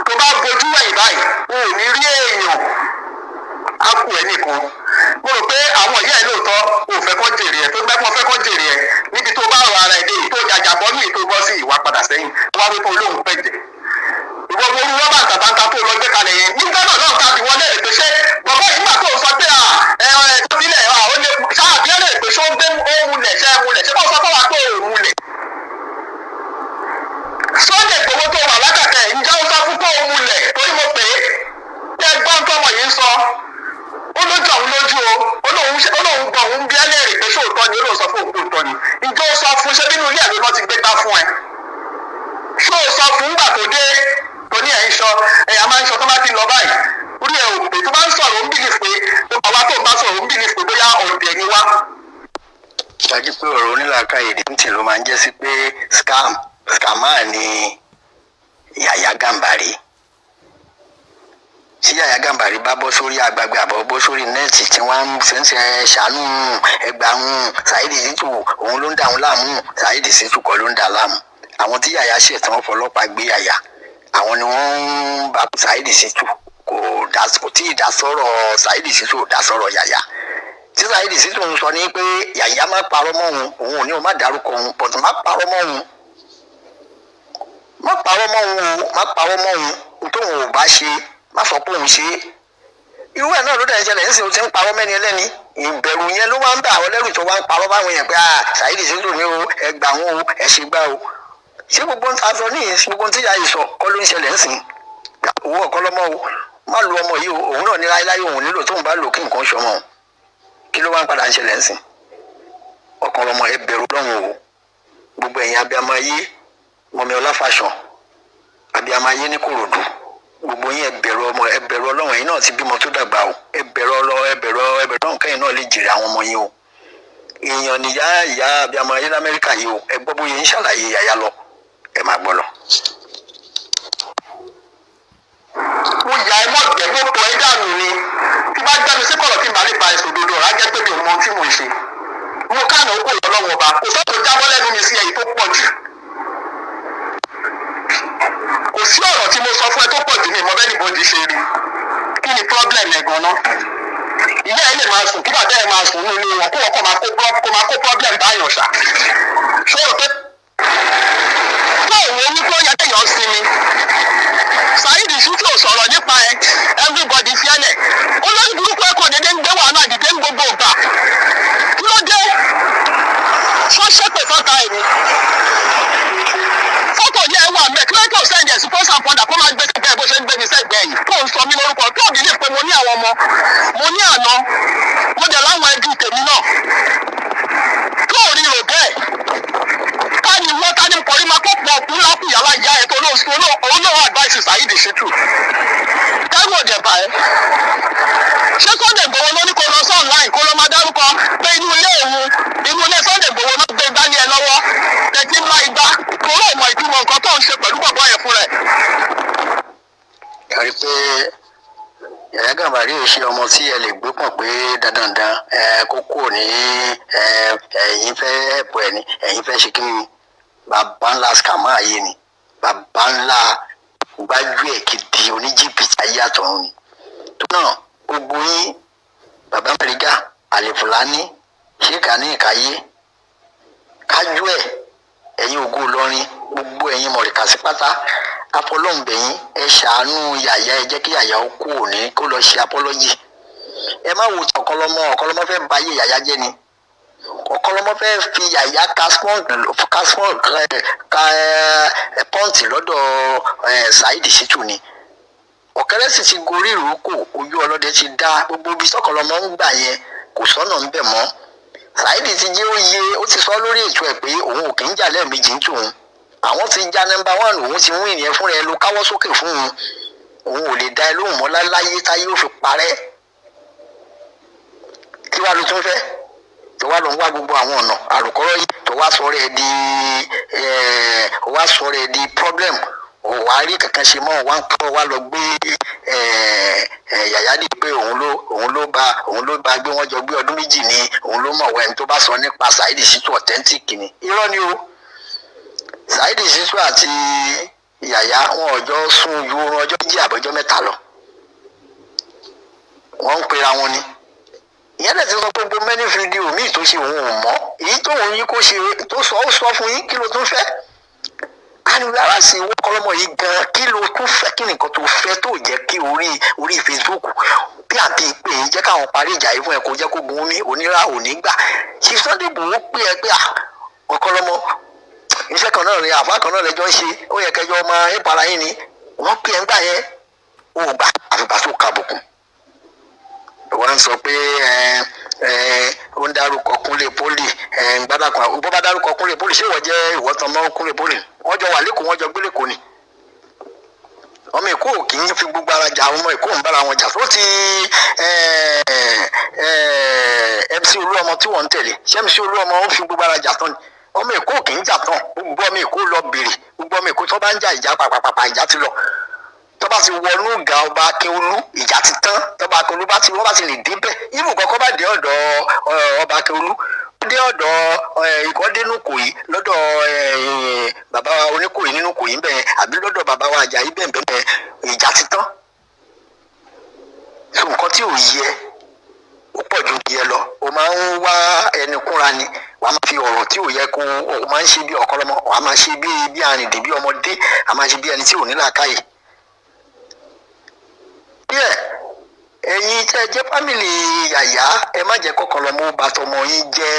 tó bá bojú ẹ̀yìn báyìí ò ní rí èèyàn á kú ẹ nìkan mo rò pé àwọn ìyá ẹ lóòótọ́ ò fẹ́ kọ́ jèrè ẹ tó gbẹ́pọ̀ fẹ́ kọ́ jèrè ẹ níbi tó bá rọ ara ẹ dé tó jàjàbọ́ ní ìtò bọ́ sí ìwà padà sẹ́yìn wá wí fún olóhùn pẹ̀jẹ̀ ìwọ wo orú rọ́bà tàbáńtà tó lọ gbé kalẹ̀ yẹn nígbà náà tàbí wọlé èpè ṣé bàbá yìí mà tó sọ pé tó sílẹ̀ ó lè sáàbí ẹ̀rọ èpè ṣó ń gbé òmùlẹ̀ ṣe kó sọ fún wa pé òmùlẹ̀ Sunday Igboho tó wà lákàtà ẹ̀ ǹjẹ́ ó sọ fún pé òmùlẹ̀ torí mo pè é gbọ́n tọmọ yìí ń sọ ó lójú àwọn lójú o olóhùn gbọ́ òun bí ẹlẹ́rìí pé ṣóòótọ́ ni olóhùn sọ fún òótọ́ ni ǹjẹ́ ó sọ fún ṣé nínú ilé àgbẹ̀ náà ti gbé gbá fún ẹ ṣó o sọ fún gbà tó dé tó ní ẹ̀ ń sọ ẹ̀yà máa ń sọ tó bá ti lọ báyìí orí ẹ̀ ò pé tó bá ń sọ̀rọ̀ ó ń bìlì pé àwa tó ń bá sọ̀rọ̀ ó ń bìlì pé bóyá ọ̀dẹ̀ ni wá. ṣáájú pé ọ̀rọ̀ onílàákàyè dìntì ló máa ń jẹ́ sí pé scammer ni Yàyà Gàmbàrí tí Yàyà Gàmbàrí bá bọ́ sórí agbègbè àbọ̀ bọ́ sórí nẹ́ẹ̀tì tí wọ́n ń ṣe ṣàánú ẹgbàáhùn Saheed Shittu òun ló ń dà wọn láàmú Saheed Shittu kọ́ ló ń dà láàmú àwọn tí Yàyà ṣẹ̀ tí wọ́n fọlọ́pàá gbé Yàyà àwọn ni wọ́n ń bá Saheed Shittu kò tí ì dá sọ̀rọ̀ Saheed Shittu dá sọ̀rọ̀ Yàyà tí Saheed Shittu ń sọ ní pé Yàyà má parọ́ mọ́ òun ò ní o má dárúkọ òun but má parọ́ mọ́ òun má parọ́ mọ́ òun tóun ò bá ṣe má sọ pé òun ṣe irú ẹ̀ náà ló dẹ̀ ń ṣẹlẹ̀ ń sìn ó ti ń parọ́ mẹ́ni ẹlẹ́ni ìbẹ̀rù yẹn ló máa ń bá àwọn ẹlẹ́rù tó wá ń parọ́ báwọn yẹn pé Saheed Shittu ní o ẹgbà wọn o ẹ ṣe gbá o ṣé gbogbo ń ta sọ ní gbogbo tí ìyá yìí sọ kọ́ ló ń ṣẹlẹ̀ ń sìn owó ọ̀kọ́ lọ́mọ o má lu ọmọ yìí o òun náà ní láéláé òun nílò tóun bá lò kí nǹkan ṣọmọ o kí ló wá ń padà ń ṣẹlẹ̀ ń sìn ọkàn lọmọ ẹ bẹ̀rù lọ́hùn o gbogbo ẹ̀yin abiyamọ ayé Mọ̀mí Ọláfàṣàn abiyamọ ayé ní Kòròdú gbogbo yín ẹ bẹ̀rù Ọlọ́run ẹ̀yin náà ti bímọ tó dàgbà o ẹ bẹ̀rù Ọlọ́run kẹ́yìn náà lè jèrè àwọn ọmọ yín o èèyàn níyà ìyá abiyamọ ayé l'Amẹ́ríkà yìí o ẹ gbọ́ bóyá ń ṣàlàyé Yàyà lọ ẹ máa gbọ́ lọ. mo yà ẹ mọ̀ jẹ́ mo tọ́ ẹ dànù ni tí bá jáde sí kọ̀rọ̀ tí n bá lè ba ẹ̀sùn òdodo ọ̀rá jẹ́ pé mi ò mọ ohun tí mo ń ṣe mo kánà ó kò lọ́wọ́ ọba kò sọ́kò jábọ́ lẹ́nu mi sí ẹ̀yìn tó pọ̀ jù kò sí ọ̀rọ̀ tí mo sọ fún ẹ tó pọ̀ jù ní ìmọ̀ bẹ́ẹ̀ ni bòdì ṣe rí kí ni problem ẹ̀ gan-an ìyá ẹ lè máa sùn kí bàbá ẹ máa sùn nínú ilé wọn kó wọn kó máa kó problem báyọ̀ ṣá ṣòro pé báwo ni kó yẹ kéèyàn sinmi Saheed Shittu ò sọ̀rọ̀ nípa ẹ everybody fiẹ́lẹ̀ olórí burúkú ẹ̀kọ́ dédé ń gbé wàhálà dìde ń gbogbo ìgbà kí ló dé sọ́ṣẹ́pẹ̀ fọ́ta ẹ̀ ni fọ́tò yẹn wà mẹ́ kí ló tó sẹ́ndì ẹ̀sìn post and ponder kó máa gbé sẹ́gbẹ́ bó ṣe ń gbé mi sẹ́gbẹ́ yìí tó ń sọ mí lórúkọ tó ò nílé pé mo ní àwọn ọmọ mo ní àná mo dẹ̀ láwọn ẹbí tèmi náà tó ò rí rò bẹ́ẹ̀ ká ní wọ́n ká ní kọrí máa kó pọ̀ kú lápù yàrá ìyá ẹ̀ tó olóòwò advice Saheed Shittu kẹ́rù òdì ẹ̀bà ẹ̀ ṣé Sunday Igboho ló ní kó lọ sí online kó lọ máa dárúkọ pé inú ilé Sunday Igboho ló gbé gbá ní ẹ lọ́wọ́ tẹ̀tí ńlá igba kó lóò mọ ìtumọ̀ nǹkan tó ń ṣe pẹ̀lú bàbá yẹn fún rẹ̀. yàrá pé Yàyà Gàmbàrí ò ṣe ọmọ tí ẹ lè gbé pọ̀ pé dandandan kókó ní ẹ̀yin fẹ́ ẹ̀pọ̀ ẹ̀ ní ẹ̀yin fẹ́ ṣe kí ni bàbá ńlá scammer ayé ni bàbá ńlá gbájú ẹ̀ gidi oníjìbìtì ayé àtọ̀run ni tó náà gbogbo yín bàbá Màrígà Àlè Fùlàní ṣéèkà ní ìkáyé kájú ẹ̀ ẹ̀yin Ògo Ìlọrin gbogbo ẹ̀yin mọ̀rìkàsí pátá apọlọ́ǹbẹ̀yìn ẹ ṣàánú Yàyà ẹ jẹ́ kí Yàyà ó kú òní kó lọ ṣe apọ́lọ́jì ẹ má wo ọ̀kọ́lọ́mọ fẹ́ ba ayé Yàyà jẹ́ ni ọ̀kọ́lọ́mọ fẹ́ fi Yàyà pọ́ǹtì lọ́dọ̀ Saheed Shittu ni ọ̀kẹ́rẹ́ sì ti gorí ìrókò ojú ọlọ́dẹ ti dá gbogbo ibi sọ́kọ̀lọ́mọ ń gbà yẹn kò sọ́nà ń bẹ̀ mọ́ Saheed ti jẹ́ òye ó ti sọ lórí ètò ẹ̀ pé òun ò kì í jà lẹ́ẹ̀mejì ń tòun àwọn ti já nọ́mbà 1 òun ti mú ìyẹn fúnra ẹ ló káwọ́ sókè fún òun ò lè dá ẹ lóhùn mọ́ láyé táyé ó fi parẹ́ kí wàá ló tún fẹ́ tó wá lọ ń wá gbogbo àwọn ọ̀nà àròkọ́rọ́ yìí tó wá sọ̀rọ̀ ẹ di problem ò wá rí kankan ṣe mọ́ wá ń kọ́ wá lọ gbé Yàyà dì pé òun ló bá gbé wọn jọ gbé ọdún méjì ni òun ló mọ̀ wá ẹni tó bá sọ nípa Saheed Shittu authentic ni irọ́ ni o Saheed Shittu àti Yàyà wọn ọjọ́ sùn ju oorun ọjọ́ méjì àbọ̀jọ́ mẹ́ta lọ wọ́n ń pera wọn ni ìyẹn lè ti sọ pé gbogbo mẹ́ni fídíò míì tó ṣe òun ò mọ̀ èyí tó òun yín kó ṣe tó sọ ó sọ fún yín kí ló tún fẹ́ anìlára sí owó kọlọ́mọ yìí gan kí ló tún fẹ́ kí nìkan tó fẹ́ tó jẹ́ kí orí Facebook bí àbí pé jẹ́ káwọn parí ìjà yìí fún ẹ kó jẹ́ kó gun omi onírà òní gbà ṣe Sunday Igboho pé ẹ pé ọkọlọ́mọ iṣẹ́ kan náà rẹ àfa kan náà lẹ́jọ́ ń ṣe ó yẹ kẹjọ ọmọ ìpara yín ni wọ́n pè ẹ́ ń gbà yẹn ó gbà àfipá tó kàbùkù wọ́n sọ pé ó ń dárúkọ Kúnlé Pólì gbádàkùn bó bá dárúkọ Kúnlé Pólì ṣé ìwọ jẹ́ ìwọ́tàn mọ́ Kúnlé Pólì wọ́n jọ wà lẹ́kọ̀ọ́ wọ́n jọ gbé lẹ́kọ̀ọ́ ni ọmọ Èkó kì í fi gbogbo ara jà ọmọ Èkó ń bára wọn jà tó ti MC Olúọmọ tí wọ́n ń tẹ̀lé ṣé MC Olúọmọ ó fi gbogbo ara jà tán ni ọmọ Èkó kì í jà tán gbogbo ọmọ Èkó lọ bèrè gbogbo ọmọ Èkó tó bá ń jà ìjà pàpàpàpà ìjà ti lọ tó bá ti wọnú ga ọba Akínolú ìjà ti tán tọba Akínolú wọ́n bá ti lè débẹ̀ irú kọ́kọ́ bá dé ọ̀dọ̀ ọba Akínolú dé ọ̀dọ̀ ìkọ́dénú Kòyí lọ́dọ̀ bàbá Oníkòyí nínú Kòyí bẹ́ẹ̀ àbí lọ́dọ̀ bàbá wa Àjàyí bẹ́ẹ̀ ìjà ti tán o máa ń wá ẹni kúnra ni wàá máa fi ọ̀rọ̀ tí ò yẹ kó o máa ń ṣe bí ọ̀kọ́lọ́mọ wàá máa ṣe bí arìndìn bí ọmọdé a máa ṣe bí ẹni tí ò ní làákàyè. díẹ̀ ẹ̀yin tẹ́ jẹ́ fámìlì yàyà ẹ má jẹ́ kọ́kọ́lọ́mọ ó bà tọmọ yín jẹ́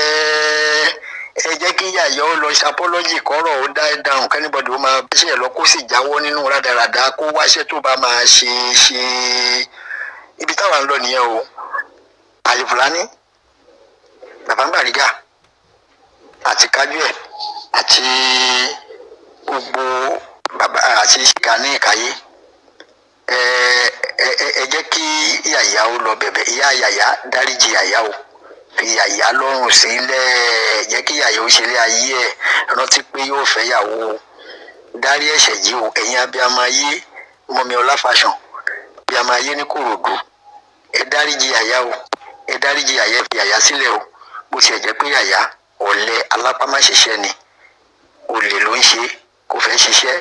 ẹ jẹ́ kí yàyà ó lọ ṣapọ́lọ́jì kọ́rọ̀ ó dá dáhùn kẹ́nìbọ̀dì ó máa bẹ́sẹ̀ lọ kó sì jáwọ́ nínú rádaràdà kó wáṣẹ́ tó bá máa ṣe ibi táwa ń lọ nìyẹn o. Ali Fulani bàbá Bariga àti Kájúẹ̀ àti gbogbo bàbá àti Gani Ìkàyé ẹ jẹ́ kí yàyà ó lọ bẹ̀bẹ̀ ìyá yàyà dáríjì yàyà o fi yàyà lọ́rùn sílẹ̀ jẹ́ kí yàyà ó ṣe ilé ayé ẹ̀ rántí pé yóò fẹ́ yàwó dárí ẹ̀ṣẹ̀ yìí o ẹ̀yin abiyamọ ayé Mọ́mì Ọláfàṣàn abiyamọ ayé ní Kòròdú ẹ dáríjì yàyà o ẹ dáríjì yàyà fi yàyà sílẹ̀ o bó tiẹ̀ jẹ́ pé yàyà ọ̀lẹ alápámáṣiṣẹ́ ni olè ló ń ṣe kò fẹ́ ṣiṣẹ́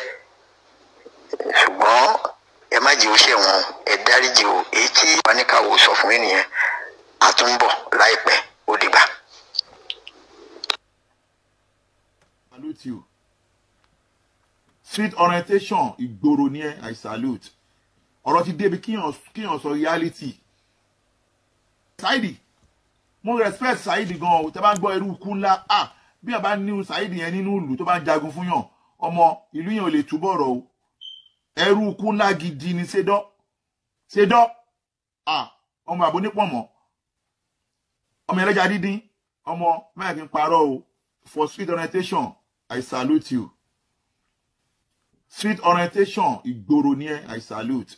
ṣùgbọ́n ẹ má jẹ́ ó ṣẹ̀wọ̀n ẹ dáríjì o èyí tí ìbáníkàwò sọ fún ènìyàn àtúnbọ̀ láìpẹ́ ó dìgbà. Salute you. Street orientation ìgboro ni ẹ I salute. Ọ̀rọ̀ ti débi kíyàn sọ reality. Saidi mo respect Saidi gan o tẹ́ bá ń gbọ́ irú ikú ńlá bí a bá ní Saidi yẹn nínú ìlú tó bá ń jagun fún yàn ọmọ ìlú yẹn ò lè túbọ̀ rọ̀ o ẹrú ikú ńlá gidi ni ṣedọ́ ọmọ àbò nípọ̀mọ́ ọmọ ẹlẹ́jà dídín ọmọ mẹ́rin kí n parọ́ o for street orientation I salute you. Street orientation ìgboro ni ẹ I salute.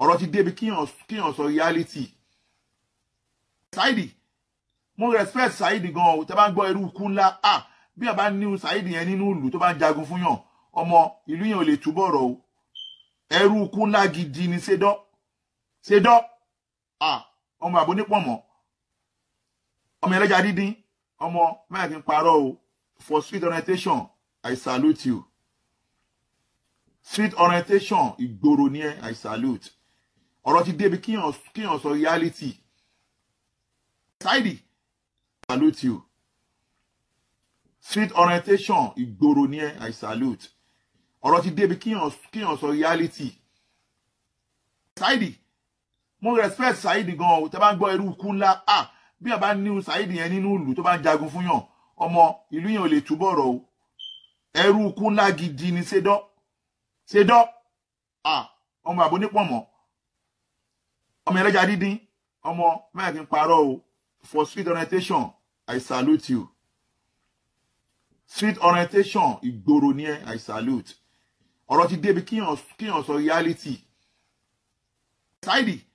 Ọ̀rọ̀ ti débi kíyàn sọ reality. Saidi mo respect Saidi gan o tẹ́ bá ń gbọ́ irú ikú ńlá bí a bá ní Saidi yẹn nínú ìlú tó bá ń jagun fún yàn ọmọ ìlú yẹn ò lè túbọ̀ rọ̀ o ẹrú ikú ńlá gidi ni ṣedọ́ ọmọ àbò nípọ̀mọ́ ọmọ ẹlẹ́jà dídín ọmọ mẹ́rin kí n parọ́ o for street orientation I salute you. Street orientation ìgboro ni ẹ I salute. Ọ̀rọ̀ ti débi kíyàn sọ reality. Saidi salute you. Street orientation ìgboro ni ẹ I salute. Ọ̀rọ̀ ti débi kíyàn sọ reality. Saidi mo respect Saidi gan o tẹ́ bá ń gbọ́ irú ikú ńlá bí a bá ní Saidi yẹn nínú ìlú tó bá ń jagun fún yàn ọmọ ìlú yẹn ò lè túbọ̀ rọ̀ o ẹrú ikú ńlá gidi ni ṣedọ́ ọmọ àbò nípọ̀mọ́ ọmọ ẹlẹ́jà dídín ọmọ mẹ́rin kí n parọ́ o for street orientation I salute you. Street orientation ìgboro ni ẹ I salute. Ọ̀rọ̀ ti débi kíyàn sọ reality. Saidi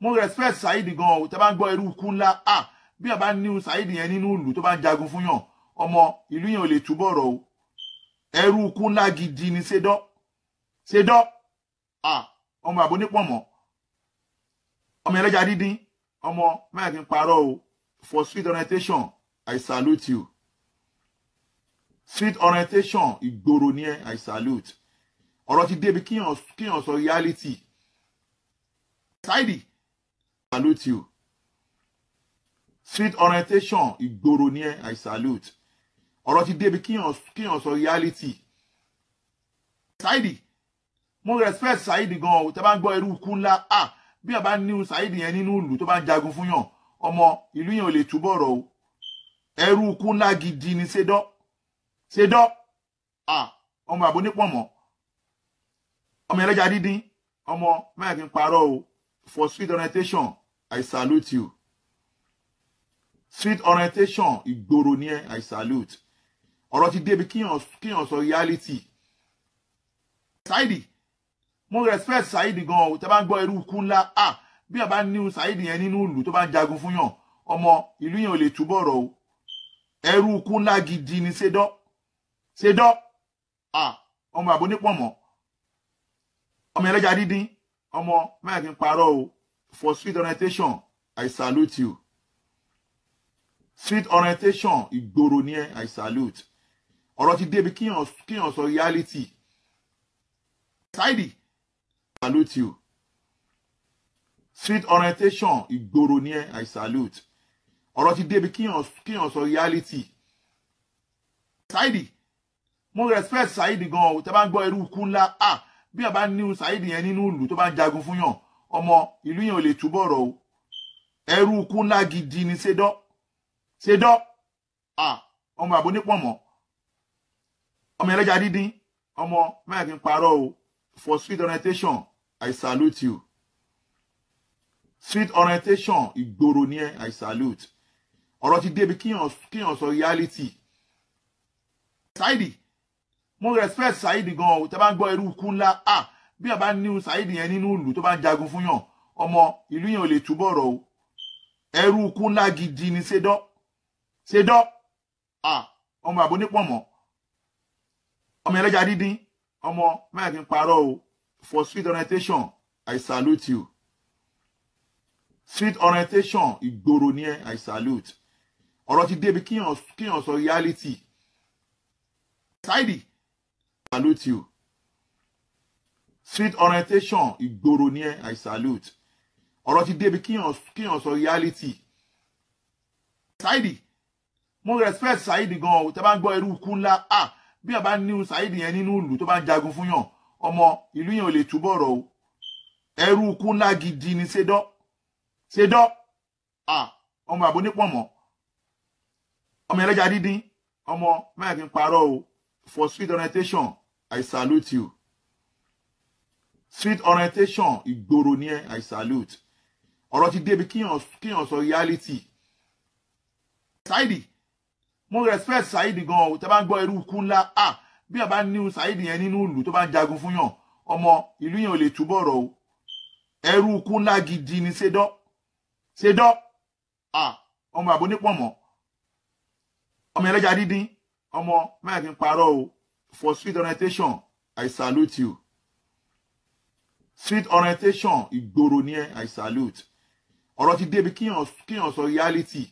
mo respect Saidi gan o tẹ́ bá ń gbọ́ irú ikú ńlá bí a bá ní Saidi yẹn nínú ìlú tó bá ń jagun fún yàn ọmọ ìlú yẹn ò lè túbọ̀ rọ̀ o ẹrú ikú ńlá gidi ni ṣedọ́ ọmọ àbò nípọ̀mọ́ ọmọ ẹlẹ́jà dídín ọmọ mẹ́rin kí n parọ́ o for street orientation I salute you. Street orientation ìgboro ni ẹ I salute. Ọ̀rọ̀ ti débi kíyàn sọ reality. Saidi salute you. Street orientation ìgboro ni ẹ I salute. Ọ̀rọ̀ ti débi kíyàn sọ reality. Saidi mo respect Saidi gan o tẹ́ bá ń gbọ́ irú ikú ńlá bí a bá ní Saidi yẹn nínú ìlú tó bá ń jagun fún yàn ọmọ ìlú yẹn ò lè túbọ̀ rọ̀ o ẹrú ikú ńlá gidi ni ṣedọ́ ọmọ àbò nípọ̀mọ́ ọmọ ẹlẹ́jà dídín ọmọ mẹ́rin kí n parọ́ o for street orientation I salute you. Street orientation ìgboro ni ẹ I salute. Ọ̀rọ̀ ti débi kíyàn sọ reality. Saidi mo respect Saidi gan o tẹ́ bá ń gbọ́ irú ikú ńlá bí a bá ní Saidi yẹn nínú ìlú tó bá ń jagun fún yàn ọmọ ìlú yẹn ò lè túbọ̀ rọ̀ o ẹrú ikú ńlá gidi ni ṣedọ́ ọmọ àbò nípọ̀mọ́ ọmọ ẹlẹ́jà dídín ọmọ mẹ́rin kí n parọ́ o for street orientation I salute you. Street orientation ìgboro ni ẹ I salute. Ọ̀rọ̀ ti débi kíyàn sọ reality. Saidi salute you. Street orientation ìgboro ni ẹ I salute. ọ̀rọ̀ ti débi kíyàn sọ reality. Saidi mo respect Saidi gan o tẹ́ bá ń gbọ́ irú ikú ńlá bí a bá ní Saidi yẹn nínú ìlú tó bá ń jagun fún yàn ọmọ ìlú yẹn ò lè túbọ̀ rọ̀ o ẹrú ikú ńlá gidi ni ṣedọ́ ọmọ àbò nípọ̀mọ́ ọmọ ẹlẹ́ja dídín ọmọ mẹ́rin kí n parọ́ o for street orientation I salute you. Street orientation ìgboro ni ẹ I salute. Ọ̀rọ̀ ti débi kíyàn sọ reality. Saidi mo respect Saidi gan o tẹ́ bá ń gbọ́ irú ikú ńlá bí a bá ní Saidi yẹn nínú ìlú tó bá ń jagun fún yàn ọmọ ìlú yẹn ò lè túbọ̀ rọ̀ o ẹrú ikú ńlá gidi ni ṣedọ́ ọmọ àbò nípọ̀mọ́ ọmọ ẹlẹ́ja dídín ọmọ mẹ́rin kí n parọ́ o for street orientation I salute you. Street orientation ìgboro ni ẹ I salute. Ọ̀rọ̀ ti débi kíyàn sọ reality. Saidi salute you. Street orientation ìgboro ni ẹ I salute. Ọ̀rọ̀ ti débi kíyàn sọ reality. Saidi mo respect Saidi gan o tẹ́ bá ń gbọ́ irú ikú ńlá bí a bá ní Saidi yẹn nínú ìlú tó bá ń jagun fún yàn ọmọ ìlú yẹn ò lè túbọ̀ rọ̀ o ẹrú ikú ńlá gidi ni ṣedọ́ ọmọ àbò nípọ̀mọ́ ọmọ ẹlẹ́ja dídín ọmọ mẹ́rin kí n parọ́ o for street orientation I salute you. Street orientation ìgboro ni ẹ I salute. Ọ̀rọ̀ ti débi kíyàn sọ reality. Saidi mo respect Saidi gan o tẹ́ bá ń gbọ́ irú ikú ńlá bí a bá ní Saidi yẹn nínú ìlú tó bá ń jagun fún yàn ọmọ ìlú yẹn ò lè túbọ̀ rọ̀ o ẹrú ikú ńlá gidi ni ṣedọ́ ọmọ àbò nípọ̀mọ́ ọmọ ẹlẹ́ja dídín ọmọ mẹ́rin kí n parọ́ o for street orientation I salute you. Street orientation ìgboro ni ẹ I salute. Ọ̀rọ̀ ti débi kíyàn sọ reality.